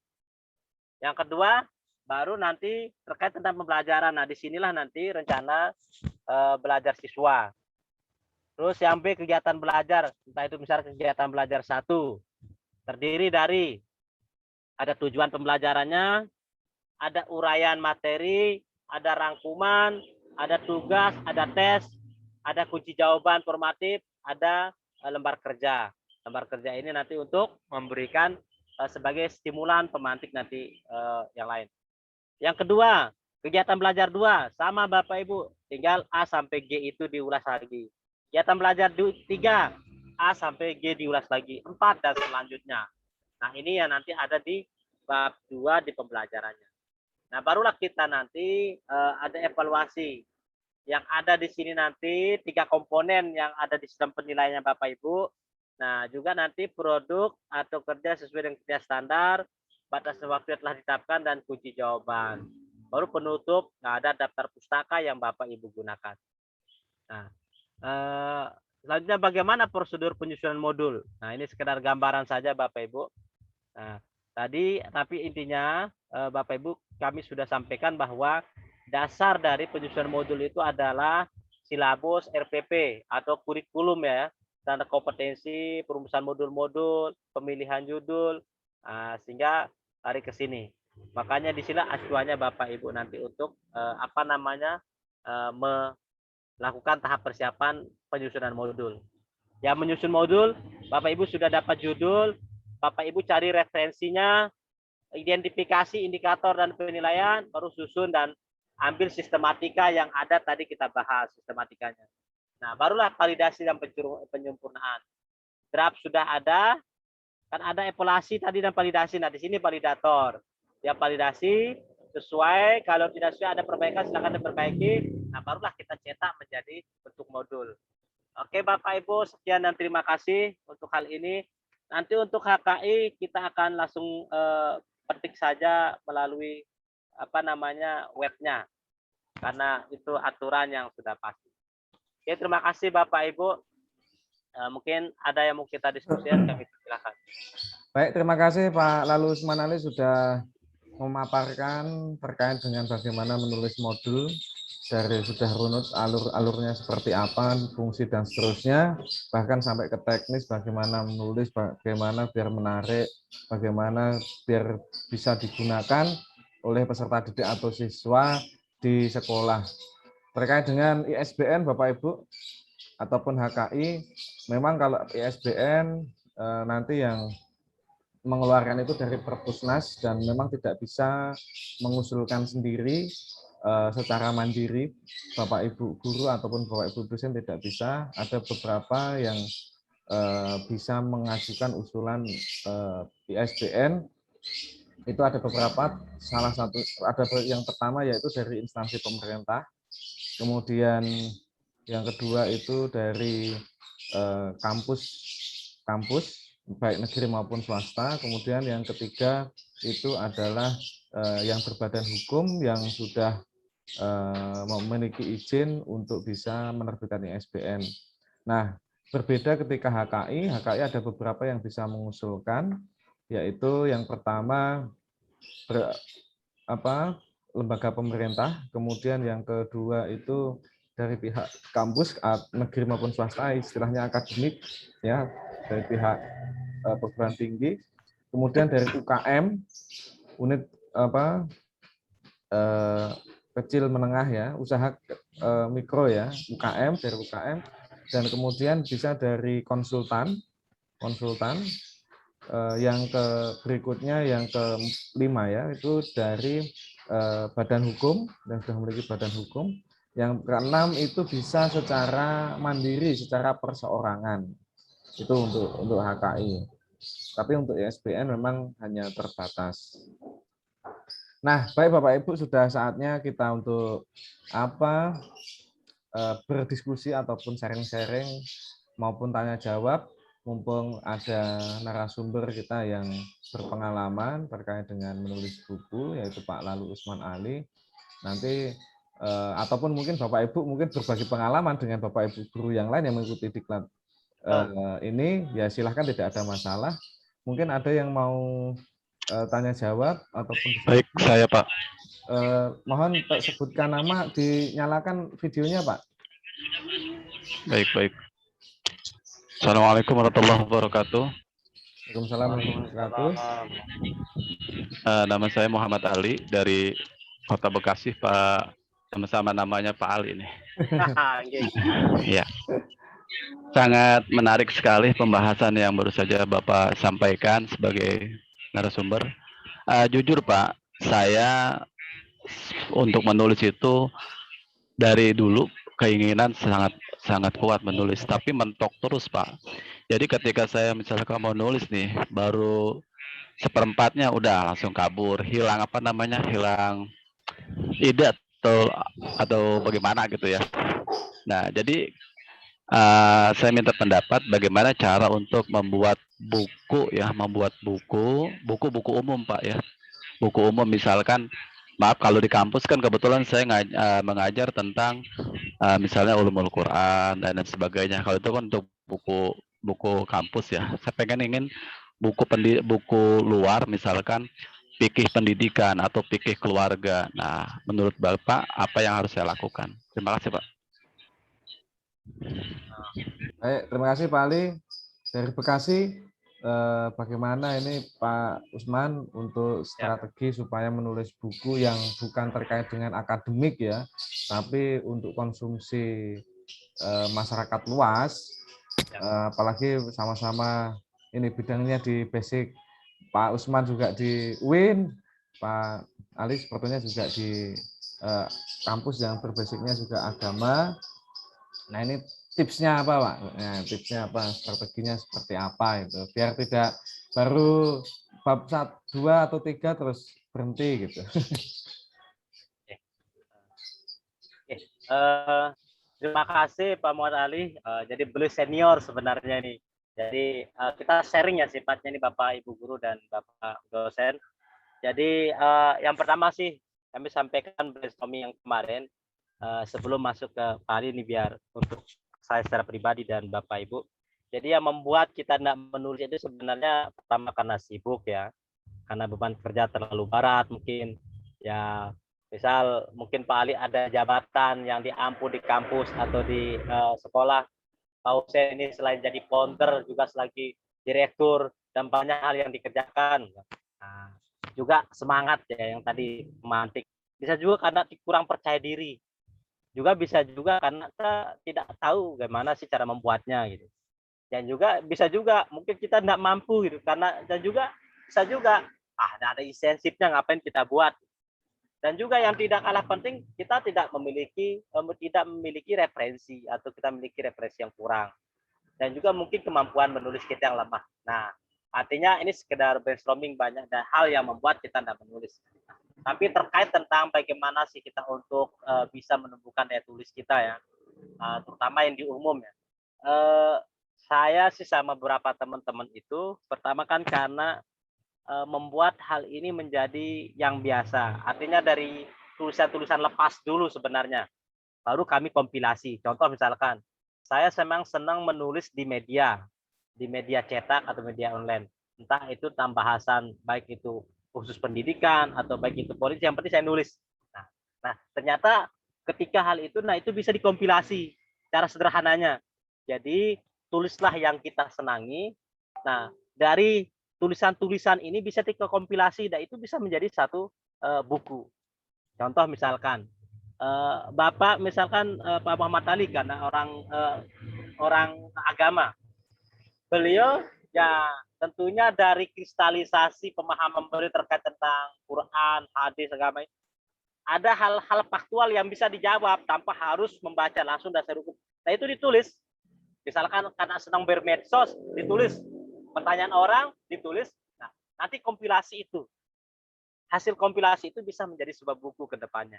Yang kedua, baru nanti terkait tentang pembelajaran. Nah, disinilah nanti rencana belajar siswa. Terus yang B, kegiatan belajar. Entah itu misalnya kegiatan belajar 1. Terdiri dari ada tujuan pembelajarannya, ada uraian materi, ada rangkuman, ada tugas, ada tes, ada kunci jawaban formatif, ada lembar kerja. Lembar kerja ini nanti untuk memberikan sebagai stimulan pemantik nanti yang lain. Yang kedua, kegiatan belajar 2, sama Bapak Ibu, tinggal A sampai G itu diulas lagi. Kegiatan belajar 3, A sampai G diulas lagi, 4 dan selanjutnya. Nah, ini yang nanti ada di bab 2 di pembelajarannya. Nah, barulah kita nanti ada evaluasi. Yang ada di sini nanti 3 komponen yang ada di sistem penilaiannya Bapak Ibu. Nah, juga nanti produk atau kerja sesuai dengan kerja standar, batas waktu yang telah ditetapkan, dan kunci jawaban. Baru penutup, nah ada daftar pustaka yang Bapak Ibu gunakan. Nah, selanjutnya bagaimana prosedur penyusunan modul? Nah, ini sekedar gambaran saja Bapak Ibu. Nah, tadi tapi intinya Bapak Ibu kami sudah sampaikan bahwa dasar dari penyusunan modul itu adalah silabus RPP atau kurikulum ya, standar kompetensi, perumusan modul-modul, pemilihan judul, sehingga tarik ke sini. Makanya di sini acuannya Bapak Ibu nanti untuk apa namanya melakukan tahap persiapan penyusunan modul. Yang menyusun modul, Bapak Ibu sudah dapat judul, Bapak Ibu cari referensinya, identifikasi indikator dan penilaian, baru susun dan ambil sistematika yang ada tadi kita bahas sistematikanya. Nah, barulah validasi dan penyempurnaan. Draft sudah ada, kan ada evaluasi tadi dan validasi. Nah, di sini validator. Dia validasi, sesuai, kalau tidak sesuai ada perbaikan silakan diperbaiki. Nah, barulah kita cetak menjadi bentuk modul. Oke Bapak Ibu, sekian dan terima kasih untuk hal ini. Nanti untuk HKI kita akan langsung petik saja melalui webnya, karena itu aturan yang sudah pasti. Oke, terima kasih Bapak Ibu. Mungkin ada yang mau kita diskusikan, kami silakan. Baik, terima kasih Pak Lalu Usman Ali sudah memaparkan terkait dengan bagaimana menulis modul dari sudah runut alurnya seperti apa, fungsi dan seterusnya, bahkan sampai ke teknis bagaimana menulis, bagaimana biar menarik, bagaimana biar bisa digunakan oleh peserta didik atau siswa di sekolah. Terkait dengan ISBN Bapak Ibu ataupun HKI, memang kalau ISBN nanti yang mengeluarkan itu dari Perpusnas dan memang tidak bisa mengusulkan sendiri secara mandiri. Bapak Ibu guru ataupun Bapak Ibu dosen tidak bisa. Ada beberapa yang bisa mengajukan usulan ISBN. Itu ada beberapa, salah satu ada yang pertama yaitu dari instansi pemerintah. Kemudian yang kedua itu dari kampus baik negeri maupun swasta. Kemudian yang ketiga itu adalah yang berbadan hukum yang sudah memiliki izin untuk bisa menerbitkan ISBN. Nah, berbeda ketika HKI ada beberapa yang bisa mengusulkan, yaitu yang pertama lembaga pemerintah, kemudian yang kedua itu dari pihak kampus negeri maupun swasta, istilahnya akademik ya, dari pihak perguruan tinggi, kemudian dari UKM, unit kecil menengah ya, usaha mikro ya, UKM, dari UKM, dan kemudian bisa dari konsultan, yang berikutnya yang kelima ya, itu dari badan hukum dan sudah memiliki badan hukum. Yang keenam itu bisa secara mandiri, secara perseorangan. Itu untuk HKI. Tapi untuk ISBN memang hanya terbatas. Nah, baik Bapak Ibu, sudah saatnya kita untuk berdiskusi ataupun sharing-sharing maupun tanya jawab, mumpung ada narasumber kita yang berpengalaman terkait dengan menulis buku, yaitu Pak Lalu Usman Ali. Nanti ataupun mungkin Bapak Ibu mungkin berbagi pengalaman dengan Bapak Ibu guru yang lain yang mengikuti diklat ini, ya silahkan, tidak ada masalah. Mungkin ada yang mau tanya jawab ataupun baik, saya Pak. Mohon sebutkan nama, dinyalakan videonya Pak. Baik. Assalamualaikum warahmatullahi wabarakatuh. Waalaikumsalam warahmatullahi wabarakatuh. Nama saya Muhammad Ali dari Kota Bekasi, Pak. Sama-sama namanya Pak Ali ini. Ya. Sangat menarik sekali pembahasan yang baru saja Bapak sampaikan sebagai narasumber. Jujur Pak, saya untuk menulis itu dari dulu keinginan sangat kuat menulis, tapi mentok terus Pak. Jadi ketika saya misalkan mau nulis nih, baru seperempatnya udah langsung kabur, hilang hilang ide atau bagaimana gitu ya. Nah, jadi saya minta pendapat bagaimana cara untuk membuat buku ya, buku umum Pak ya. Buku umum misalkan, maaf kalau di kampus kan kebetulan saya mengajar tentang misalnya ulumul Quran dan sebagainya. Kalau itu kan untuk buku kampus ya. Saya ingin buku luar misalkan fikih pendidikan atau fikih keluarga. Nah, menurut Bapak apa yang harus saya lakukan? Terima kasih Pak. Baik, terima kasih Pak Ali dari Bekasi. Bagaimana ini Pak Usman untuk strategi supaya menulis buku yang bukan terkait dengan akademik ya, tapi untuk konsumsi masyarakat luas, apalagi sama-sama ini bidangnya di basic, Pak Usman juga di UIN, Pak Ali sepertinya juga di kampus yang berbasicnya juga agama. Nah, ini tipsnya apa Pak? Nah, tipsnya apa? Strateginya seperti apa itu? Biar tidak baru bab 1, 2 atau 3 terus berhenti gitu. Eh, Terima kasih Pak Muhammad Ali. Jadi beliau senior sebenarnya nih. Jadi kita sharing ya sifatnya nih Bapak Ibu guru dan Bapak dosen. Jadi yang pertama sih kami sampaikan brainstorming yang kemarin sebelum masuk ke Pak Ali ini biar untuk saya secara pribadi dan Bapak Ibu. Jadi yang membuat kita tidak menulis itu sebenarnya pertama karena sibuk ya, karena beban kerja terlalu berat mungkin ya. Misal mungkin Pak Ali ada jabatan yang diampu di kampus atau di sekolah. Pak Hussein ini selain jadi founder juga selagi direktur dan banyak hal yang dikerjakan. Nah, juga semangat ya yang tadi memantik. Bisa juga karena kurang percaya diri. Juga bisa juga karena kita tidak tahu bagaimana sih cara membuatnya gitu. Dan juga bisa juga mungkin kita tidak mampu gitu karena dan juga bisa juga ada insentifnya ngapain kita buat. Dan juga yang tidak kalah penting kita tidak memiliki referensi atau kita memiliki referensi yang kurang dan juga mungkin kemampuan menulis kita yang lemah. Nah, artinya ini sekedar brainstorming banyak dan hal yang membuat kita tidak menulis. Tapi terkait tentang bagaimana sih kita untuk bisa menumbuhkan daya tulis kita ya, terutama yang di umum ya. Saya sih sama beberapa teman-teman itu, pertama kan karena membuat hal ini menjadi yang biasa. Artinya dari tulisan-tulisan lepas dulu sebenarnya, baru kami kompilasi. Contoh misalkan, saya memang senang menulis di media cetak atau media online. Entah itu tentang bahasan, baik itu khusus pendidikan atau baik itu politik, yang penting saya nulis. Nah, ternyata ketika hal itu, nah itu bisa dikompilasi cara sederhananya. Jadi tulislah yang kita senangi. Nah, dari tulisan-tulisan ini bisa dikompilasi dan itu bisa menjadi satu buku. Contoh misalkan Bapak misalkan Pak Muhammad Ali karena orang agama. Beliau ya tentunya dari kristalisasi pemahaman beliau terkait tentang Quran, hadis, agama, ada hal-hal faktual yang bisa dijawab tanpa harus membaca langsung dasar hukum. Nah itu ditulis. Misalkan karena senang bermedsos, ditulis. Pertanyaan orang, ditulis. Nah, nanti kompilasi itu. Hasil kompilasi itu bisa menjadi sebuah buku ke depannya.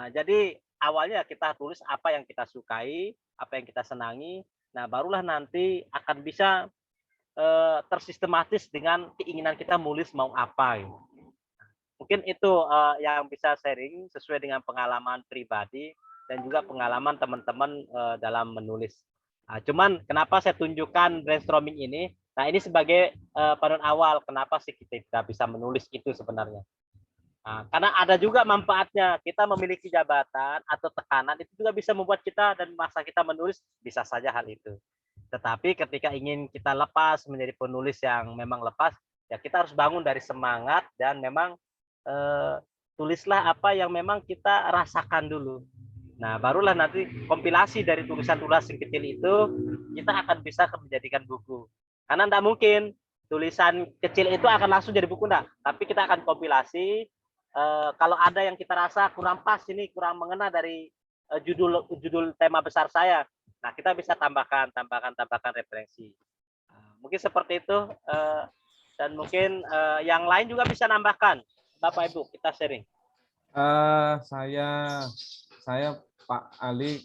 Jadi awalnya kita tulis apa yang kita sukai, apa yang kita senangi. Nah, barulah nanti akan bisa tersistematis dengan keinginan kita nulis mau apa. Gitu. Mungkin itu yang bisa sharing sesuai dengan pengalaman pribadi dan juga pengalaman teman-teman dalam menulis. Cuman kenapa saya tunjukkan brainstorming ini? Nah, ini sebagai panduan awal kenapa sih kita bisa menulis itu sebenarnya. Nah, karena ada juga manfaatnya. Kita memiliki jabatan atau tekanan itu juga bisa membuat kita dan memaksa kita menulis, bisa saja hal itu. Tetapi ketika ingin kita lepas menjadi penulis yang memang lepas, ya kita harus bangun dari semangat dan memang tulislah apa yang memang kita rasakan dulu. Nah, barulah nanti kompilasi dari tulisan-tulisan kecil itu kita akan bisa menjadikan buku. Karena tidak mungkin tulisan kecil itu akan langsung jadi buku, enggak. Tapi kita akan kompilasi. Kalau ada yang kita rasa kurang pas ini, kurang mengena dari judul tema besar saya, nah kita bisa tambahkan referensi. Mungkin seperti itu. Dan mungkin yang lain juga bisa nambahkan. Bapak Ibu, kita sharing. Saya Pak Ali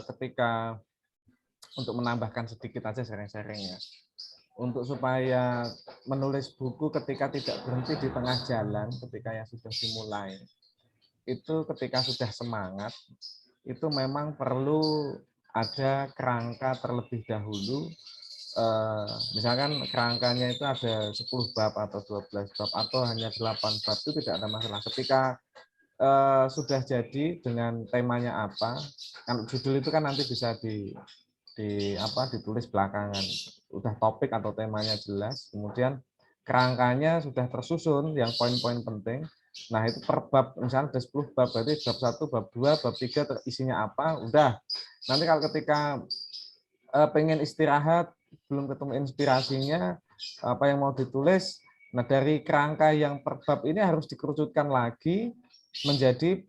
ketika untuk menambahkan sedikit aja sharing-sharing ya. Untuk supaya menulis buku ketika tidak berhenti di tengah jalan, ketika yang sudah dimulai, itu ketika sudah semangat, itu memang perlu ada kerangka terlebih dahulu. Misalkan kerangkanya itu ada 10 bab atau 12 bab atau hanya 8 bab, itu tidak ada masalah. Ketika sudah jadi dengan temanya apa, kan judul itu kan nanti bisa ditulis belakangan, udah topik atau temanya jelas, kemudian kerangkanya sudah tersusun yang poin-poin penting. Nah, itu per bab, misalnya ada 10 bab, berarti bab 1, bab 2, bab 3 isinya apa, udah. Nanti kalau ketika pengen istirahat, belum ketemu inspirasinya, apa yang mau ditulis, nah dari kerangka yang per bab ini harus dikerucutkan lagi menjadi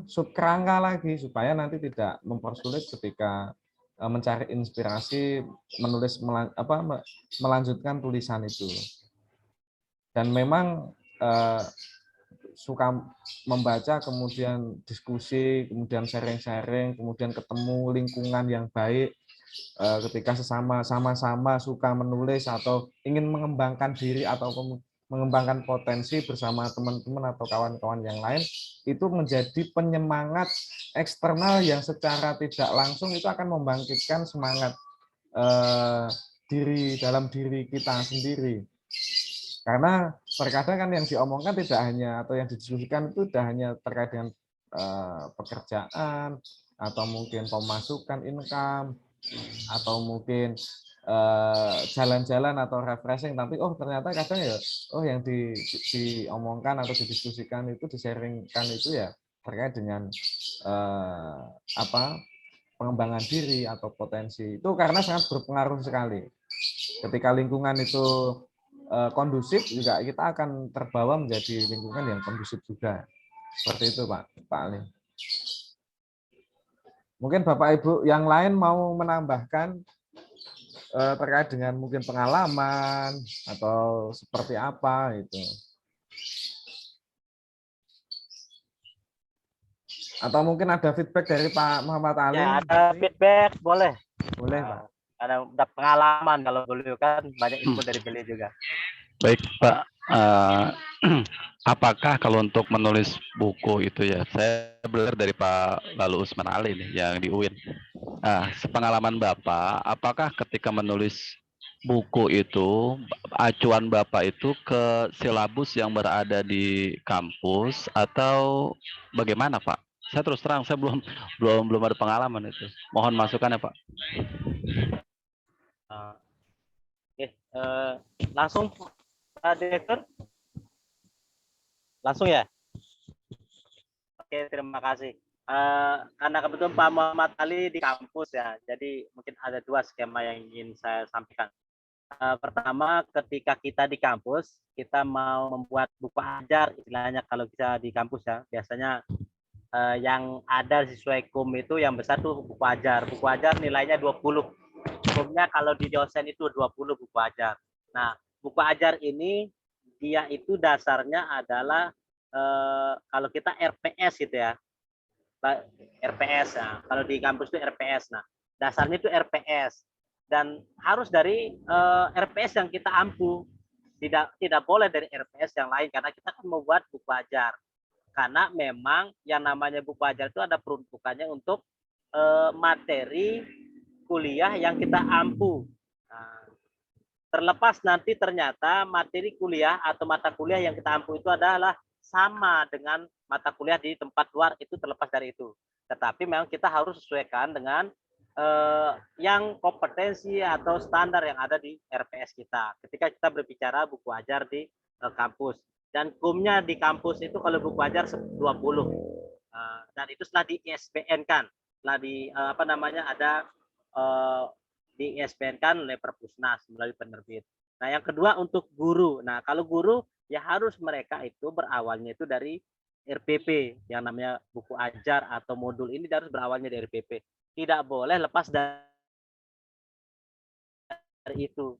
sub kerangka lagi, supaya nanti tidak mempersulit ketika mencari inspirasi menulis melanjutkan tulisan itu. Dan memang suka membaca, kemudian diskusi, kemudian sharing-sharing, kemudian ketemu lingkungan yang baik, ketika sama-sama suka menulis atau ingin mengembangkan diri atau mengembangkan potensi bersama teman-teman atau kawan-kawan yang lain, itu menjadi penyemangat eksternal yang secara tidak langsung itu akan membangkitkan semangat dalam diri kita sendiri. Karena terkadang kan yang diomongkan tidak hanya atau yang didiskusikan itu tidak hanya terkait dengan pekerjaan atau mungkin pemasukan income atau mungkin jalan-jalan atau refreshing, tapi ternyata kadang ya yang diomongkan atau didiskusikan itu, di-sharingkan itu ya terkait dengan pengembangan diri atau potensi. Itu karena sangat berpengaruh sekali. Ketika lingkungan itu kondusif, juga kita akan terbawa menjadi lingkungan yang kondusif juga. Seperti itu Pak Ali. Mungkin Bapak Ibu yang lain mau menambahkan terkait dengan mungkin pengalaman atau seperti apa itu. Atau mungkin ada feedback dari Pak Muhammad Ali? Ya, ada feedback, boleh. Boleh Pak. Ada pengalaman kalau beliau kan banyak info dari beliau juga. Baik Pak, apakah kalau untuk menulis buku itu ya, saya belajar dari Pak Lalu Usman Ali nih yang di UIN. Sepengalaman Bapak, apakah ketika menulis buku itu acuan Bapak itu ke silabus yang berada di kampus atau bagaimana Pak? Saya terus terang saya belum ada pengalaman itu. Mohon masukan ya Pak. Langsung Pak Direktur. Langsung ya. Oke, terima kasih. Karena kebetulan Pak Muhammad Ali di kampus ya, jadi mungkin ada dua skema yang ingin saya sampaikan. Pertama, ketika kita di kampus, kita mau membuat buku ajar, istilahnya kalau bisa di kampus ya, biasanya yang ada sesuai KUM itu yang besar tuh buku ajar. Buku ajar nilainya 20. KUM-nya kalau di dosen itu 20 buku ajar. Nah, buku ajar ini dia itu dasarnya adalah kalau kita RPS gitu ya. RPS ya. Kalau di kampus itu RPS. Nah, dasarnya itu RPS. Dan harus dari RPS yang kita ampu, tidak boleh dari RPS yang lain karena kita akan membuat buku ajar. Karena memang yang namanya buku ajar itu ada peruntukannya untuk materi kuliah yang kita ampu. Nah, terlepas nanti ternyata materi kuliah atau mata kuliah yang kita ampu itu adalah sama dengan mata kuliah di tempat luar, itu terlepas dari itu. Tetapi memang kita harus sesuaikan dengan yang kompetensi atau standar yang ada di RPS kita. Ketika kita berbicara buku ajar di kampus. Dan KUM-nya di kampus itu kalau buku ajar 20. Dan itu setelah di ISBN kan. Setelah di ada di ISBN kan oleh Perpusnas melalui penerbit. Nah, yang kedua untuk guru. Nah, kalau guru ya harus mereka itu berawalnya itu dari RPP, yang namanya buku ajar atau modul ini harus berawalnya dari RPP. Tidak boleh lepas dari itu.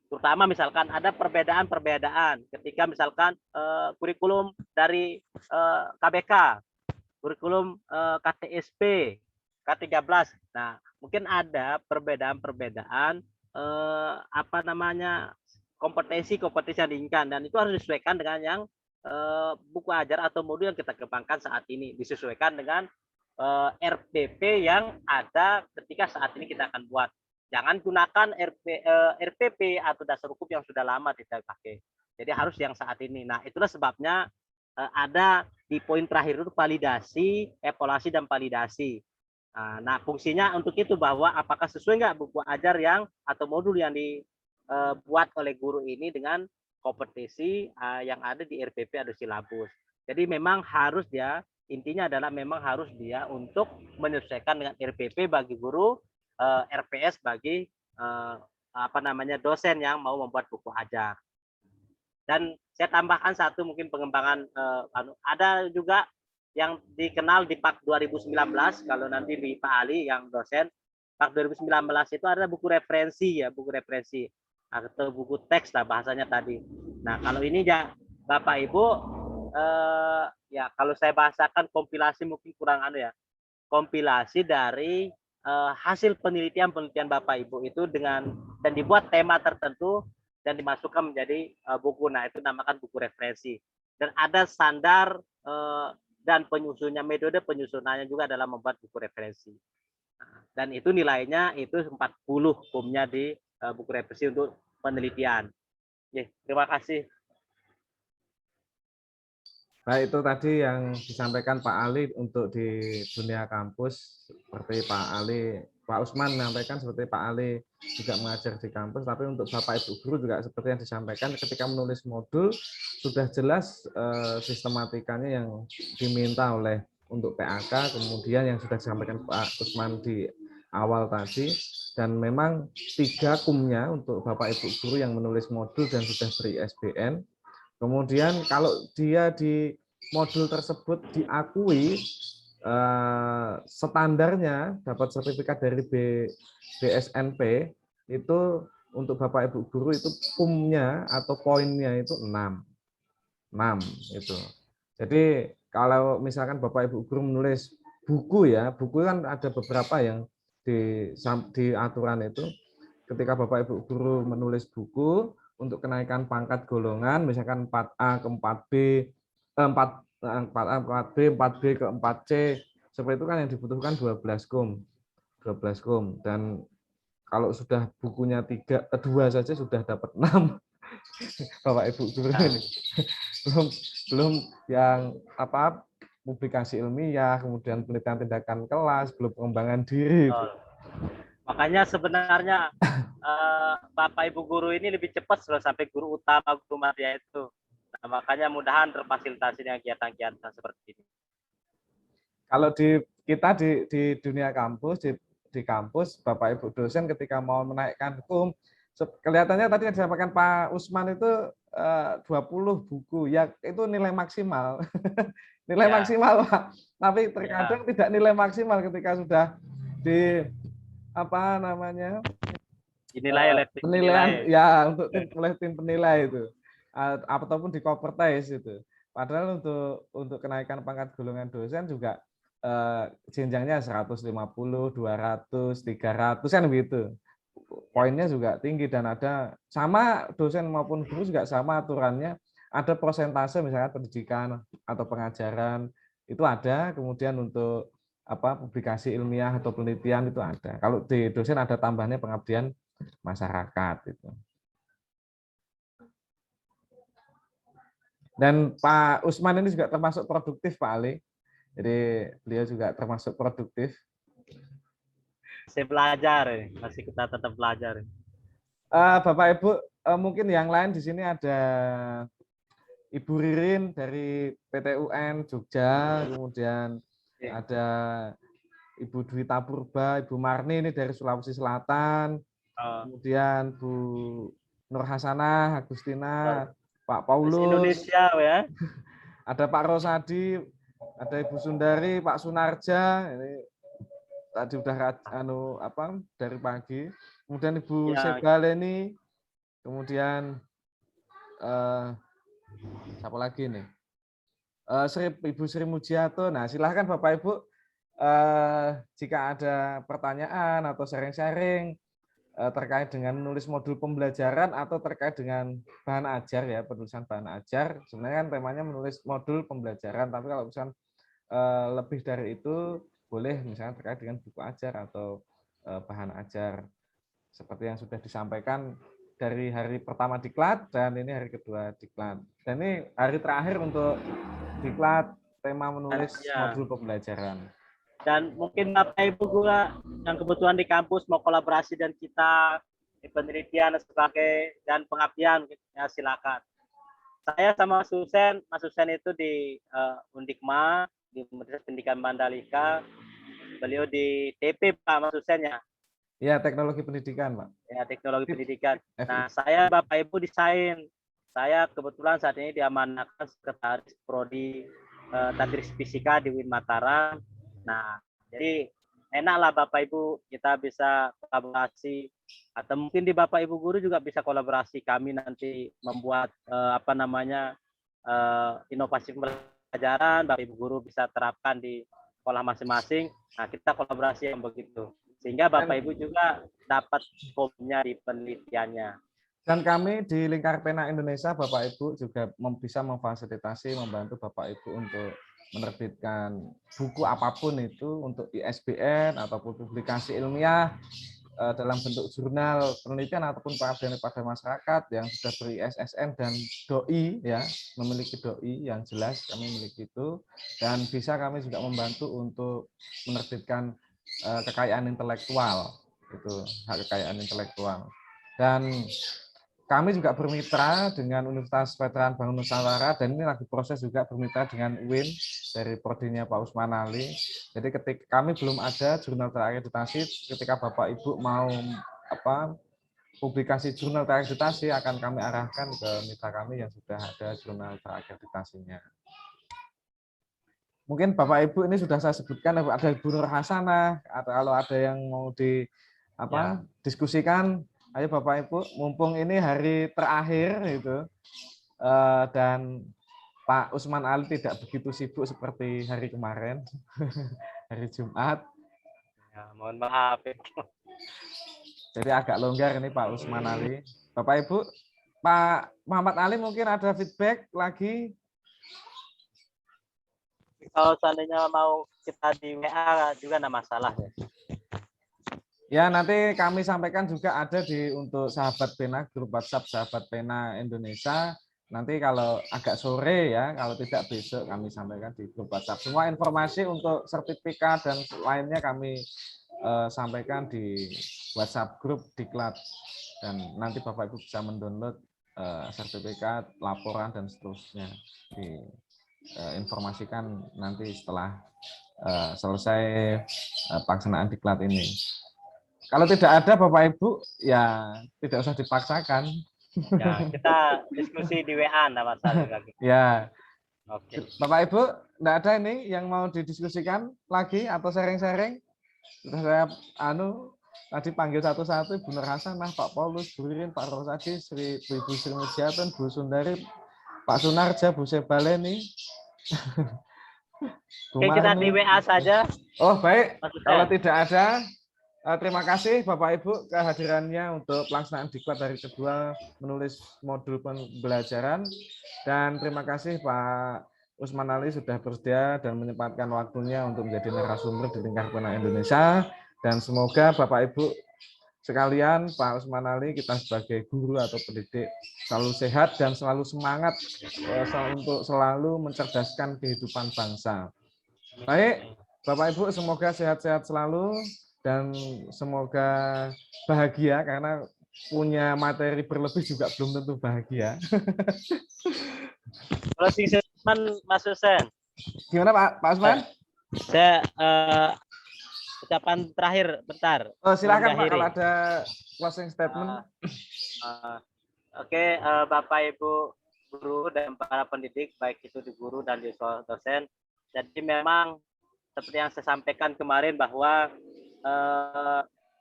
Terutama misalkan ada perbedaan ketika misalkan kurikulum dari KBK, kurikulum KTSP, K13. Nah, mungkin ada perbedaan kompetensi yang diinginkan, dan itu harus disesuaikan dengan yang buku ajar atau modul yang kita kembangkan saat ini, disesuaikan dengan RPP yang ada ketika saat ini kita akan buat. Jangan gunakan RPP atau dasar hukum yang sudah lama tidak pakai. Jadi harus yang saat ini. Nah, itulah sebabnya ada di poin terakhir itu validasi, evaluasi, dan validasi. Nah, fungsinya untuk itu bahwa apakah sesuai nggak buku ajar yang atau modul yang dibuat oleh guru ini dengan kompetensi yang ada di RPP atau silabus. Jadi memang harus dia, intinya adalah memang harus dia untuk menyesuaikan dengan RPP bagi guru, RPS bagi dosen yang mau membuat buku ajar. Dan saya tambahkan satu mungkin pengembangan, ada juga yang dikenal di PAK 2019, kalau nanti di Pak Ali yang dosen, PAK 2019 itu ada buku referensi ya, buku referensi atau buku teks lah bahasanya tadi. Nah, kalau ini ya Bapak Ibu ya kalau saya bahasakan kompilasi mungkin kurang ya. Kompilasi dari hasil penelitian Bapak Ibu itu dan dibuat tema tertentu dan dimasukkan menjadi buku. Nah, itu namakan buku referensi. Dan ada standar dan metode penyusunannya juga dalam membuat buku referensi. Dan itu nilainya itu 40 hukumnya di buku referensi untuk penelitian. Terima kasih. Baik, itu tadi yang disampaikan Pak Ali untuk di dunia kampus, seperti Pak Usman menyampaikan seperti Pak Ali juga mengajar di kampus, tapi untuk Bapak Ibu guru juga seperti yang disampaikan ketika menulis modul sudah jelas sistematikanya yang diminta oleh untuk PAK, kemudian yang sudah disampaikan Pak Usman di awal tadi, dan memang 3 kumnya untuk Bapak Ibu guru yang menulis modul dan sudah beri ISBN. Kemudian kalau dia di modul tersebut diakui standarnya dapat sertifikat dari BSNP, itu untuk Bapak Ibu guru itu kumnya atau poinnya itu 6 itu. Jadi kalau misalkan Bapak Ibu guru menulis buku buku kan ada beberapa yang di aturan itu. Ketika Bapak Ibu guru menulis buku untuk kenaikan pangkat golongan, misalkan 4A ke 4B, 4A, 4B, 4B ke 4C, seperti itu kan yang dibutuhkan 12 kum. Dan kalau sudah bukunya 2 saja sudah dapat 6. Bapak Ibu guru ini. Belum yang publikasi ilmiah, kemudian penelitian tindakan kelas, belum pengembangan diri. Makanya sebenarnya Bapak Ibu guru ini lebih cepat sampai guru utama, guru madya itu. Nah, makanya mudahan terfasilitasi dengan kegiatan-kegiatan seperti ini. Kalau kita di dunia kampus, di kampus, Bapak Ibu dosen ketika mau menaikkan hukum, kelihatannya tadi yang disampaikan Pak Usman itu 20 buku, ya itu nilai maksimal. Nilai maksimal, Pak. Tapi terkadang tidak nilai maksimal ketika sudah di dinilai oleh tim penilaian untuk tim penilai itu ataupun di Kopertais itu. Padahal untuk kenaikan pangkat golongan dosen juga jenjangnya 150, 200, 300 kan begitu. Poinnya juga tinggi dan ada sama dosen maupun guru juga sama aturannya, ada persentase misalnya pendidikan atau pengajaran itu ada, kemudian untuk publikasi ilmiah atau penelitian itu ada. Kalau di dosen ada tambahnya pengabdian masyarakat itu. Dan Pak Usman ini juga termasuk produktif, Pak Ali. Jadi beliau juga termasuk produktif. Masih belajar, masih kita tetap belajar. Bapak Ibu, mungkin yang lain di sini ada Ibu Ririn dari PTUN Jogja, kemudian ada Ibu Dwi Purba, Ibu Marni ini dari Sulawesi Selatan, kemudian Bu Nur Hasanah, Agustina, Pak Paulus, Indonesia ya. Ada Pak Rosadi, ada Ibu Sundari, Pak Sunarja, ini tadi udah dari pagi. Kemudian Ibu Sebaleni, kemudian siapa lagi nih? Ibu Sri Mujiato. Nah, silahkan Bapak Ibu jika ada pertanyaan atau sharing-sharing terkait dengan menulis modul pembelajaran atau terkait dengan bahan ajar penulisan bahan ajar. Sebenarnya kan temanya menulis modul pembelajaran, tapi kalau misalkan lebih dari itu boleh misalnya terkait dengan buku ajar atau bahan ajar seperti yang sudah disampaikan dari hari pertama diklat dan ini hari kedua diklat. Dan ini hari terakhir untuk diklat tema menulis modul pembelajaran. Dan mungkin Bapak Ibu guru yang kebetulan di kampus mau kolaborasi dan kita di penelitian sebagai dan pengabdian, ya silakan. Saya sama Mas Husen itu di Undikma, di Universitas Pendidikan Mandalika. Beliau di TP Pak Mas Husen ya. Ya, teknologi pendidikan, Pak. Ya, teknologi pendidikan. Nah, saya Bapak Ibu desain. Saya kebetulan saat ini diamanahkan sekretaris prodi Tadris Fisika di UIN Mataram. Nah, jadi enaklah Bapak Ibu kita bisa kolaborasi atau mungkin di Bapak Ibu guru juga bisa kolaborasi kami nanti membuat inovasi pembelajaran, Bapak Ibu guru bisa terapkan di sekolah masing-masing. Nah, kita kolaborasi yang begitu. Sehingga Bapak Ibu juga dapat scope-nya di penelitiannya. Dan kami di Lingkar Pena Indonesia, Bapak Ibu juga bisa memfasilitasi, membantu Bapak Ibu untuk menerbitkan buku apapun itu untuk ISBN ataupun publikasi ilmiah dalam bentuk jurnal penelitian ataupun pengabdian pada masyarakat yang sudah ber-ISSN dan doi ya, memiliki doi yang jelas kami memiliki itu, dan bisa kami juga membantu untuk menerbitkan kekayaan intelektual, itu hak kekayaan intelektual. Dan kami juga bermitra dengan Universitas Veteran Bank Nusantara, dan ini lagi proses juga bermitra dengan UIN dari prodinya Pak Usman Ali. Jadi ketika kami belum ada jurnal terakreditasi, ketika Bapak Ibu mau publikasi jurnal terakreditasi akan kami arahkan ke mitra kami yang sudah ada jurnal terakreditasinya. Mungkin Bapak Ibu ini sudah saya sebutkan, ada Ibu Nur Hasanah, atau kalau ada yang mau diskusikan. Ayo Bapak Ibu, mumpung ini hari terakhir itu, dan Pak Usman Ali tidak begitu sibuk seperti hari kemarin, hari Jumat. Ya, mohon maaf. Jadi agak longgar ini Pak Usman Ali. Bapak Ibu, Pak Muhammad Ali mungkin ada feedback lagi? Kalau seandainya mau kita di WA juga tidak masalah ya. Ya, nanti kami sampaikan juga ada untuk sahabat Pena, grup WhatsApp sahabat Pena Indonesia. Nanti kalau agak sore ya, kalau tidak besok kami sampaikan di grup WhatsApp. Semua informasi untuk sertifikat dan lainnya kami sampaikan di WhatsApp grup Diklat. Dan nanti Bapak Ibu bisa mendownload sertifikat, laporan, dan seterusnya. Diinformasikan nanti setelah selesai pelaksanaan Diklat ini. Kalau tidak ada Bapak Ibu, ya tidak usah dipaksakan. Ya, kita diskusi di WA, enggak masalah lagi. Ya. Oke. Bapak Ibu, enggak ada ini yang mau didiskusikan lagi atau sharing-sharing? Sudah saya tadi panggil satu-satu, Bu Nur Hasanah, Pak Paulus, Bu Ririn, Pak Rosadi, Ibu Sri Mujiatun, Bu Sundari, Pak Sunarja, Bu Sebaleni. Oke, kita di WA saja. Oh, baik. Kalau tidak ada, terima kasih Bapak Ibu kehadirannya untuk pelaksanaan Diklat hari kedua menulis modul pembelajaran, dan terima kasih Pak Usman Ali sudah bersedia dan menyempatkan waktunya untuk menjadi narasumber di Lingkar Pena Indonesia, dan semoga Bapak Ibu sekalian, Pak Usman Ali, kita sebagai guru atau pendidik selalu sehat dan selalu semangat untuk selalu mencerdaskan kehidupan bangsa. Baik, Bapak Ibu semoga sehat-sehat selalu dan semoga bahagia, karena punya materi berlebih juga belum tentu bahagia. Closing statement Mas Husen. Gimana Pak Usman? Saya ucapan terakhir bentar. Oh, silakan Pak kalau ada closing statement. Oke, Bapak Ibu guru dan para pendidik, baik itu di guru dan di dosen. Jadi memang seperti yang saya sampaikan kemarin bahwa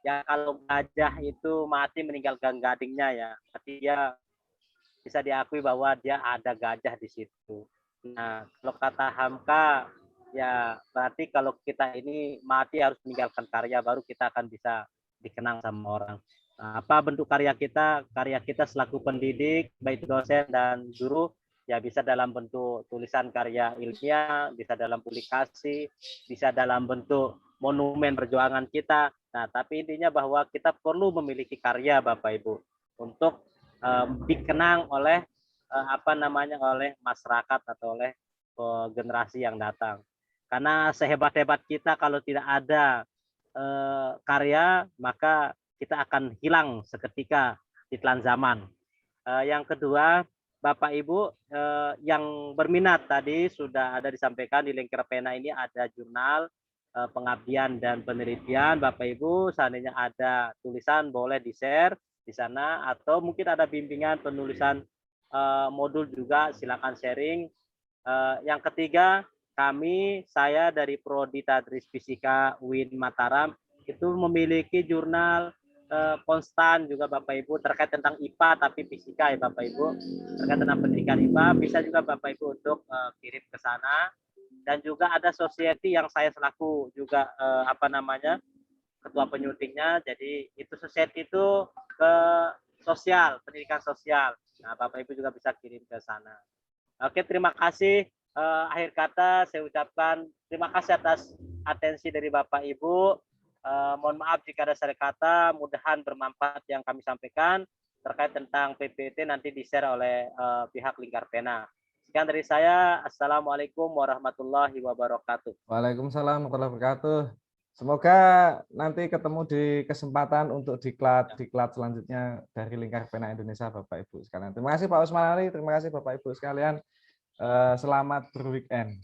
ya kalau gajah itu mati meninggalkan gadingnya ya, berarti dia bisa diakui bahwa dia ada gajah di situ. Nah, kalau kata Hamka ya berarti kalau kita ini mati harus meninggalkan karya, baru kita akan bisa dikenang sama orang. Nah, apa bentuk karya kita? Karya kita selaku pendidik, baik dosen dan guru, ya bisa dalam bentuk tulisan karya ilmiah, bisa dalam publikasi, bisa dalam bentuk monumen perjuangan kita. Nah, tapi intinya bahwa kita perlu memiliki karya Bapak Ibu untuk dikenang oleh oleh masyarakat atau oleh generasi yang datang. Karena sehebat-hebat kita kalau tidak ada karya, maka kita akan hilang seketika di telan zaman. Yang kedua, Bapak Ibu yang berminat tadi sudah ada disampaikan di Lingkar Pena ini ada jurnal pengabdian dan penelitian. Bapak Ibu seandainya ada tulisan boleh di-share di sana, atau mungkin ada bimbingan penulisan modul juga silakan sharing. Yang ketiga, saya dari Prodi Tadris Fisika UIN Mataram itu memiliki jurnal konstan juga Bapak Ibu terkait tentang IPA tapi fisika ya Bapak Ibu, terkait tentang pendidikan IPA bisa juga Bapak Ibu untuk kirim ke sana. Dan juga ada society yang saya selaku juga ketua penyuntingnya. Jadi itu society itu ke sosial, pendidikan sosial. Nah, Bapak Ibu juga bisa kirim ke sana. Oke, terima kasih. Akhir kata saya ucapkan terima kasih atas atensi dari Bapak Ibu. Mohon maaf jika ada salah kata, mudahan bermanfaat yang kami sampaikan terkait tentang PPT nanti di-share oleh pihak Lingkar Pena. Sekian dari saya. Assalamualaikum warahmatullahi wabarakatuh. Waalaikumsalam warahmatullahi wabarakatuh. Semoga nanti ketemu di kesempatan untuk diklat selanjutnya dari Lingkar Pena Indonesia, Bapak Ibu sekalian. Terima kasih Pak Usman Ali, terima kasih Bapak Ibu sekalian. Selamat berweekend.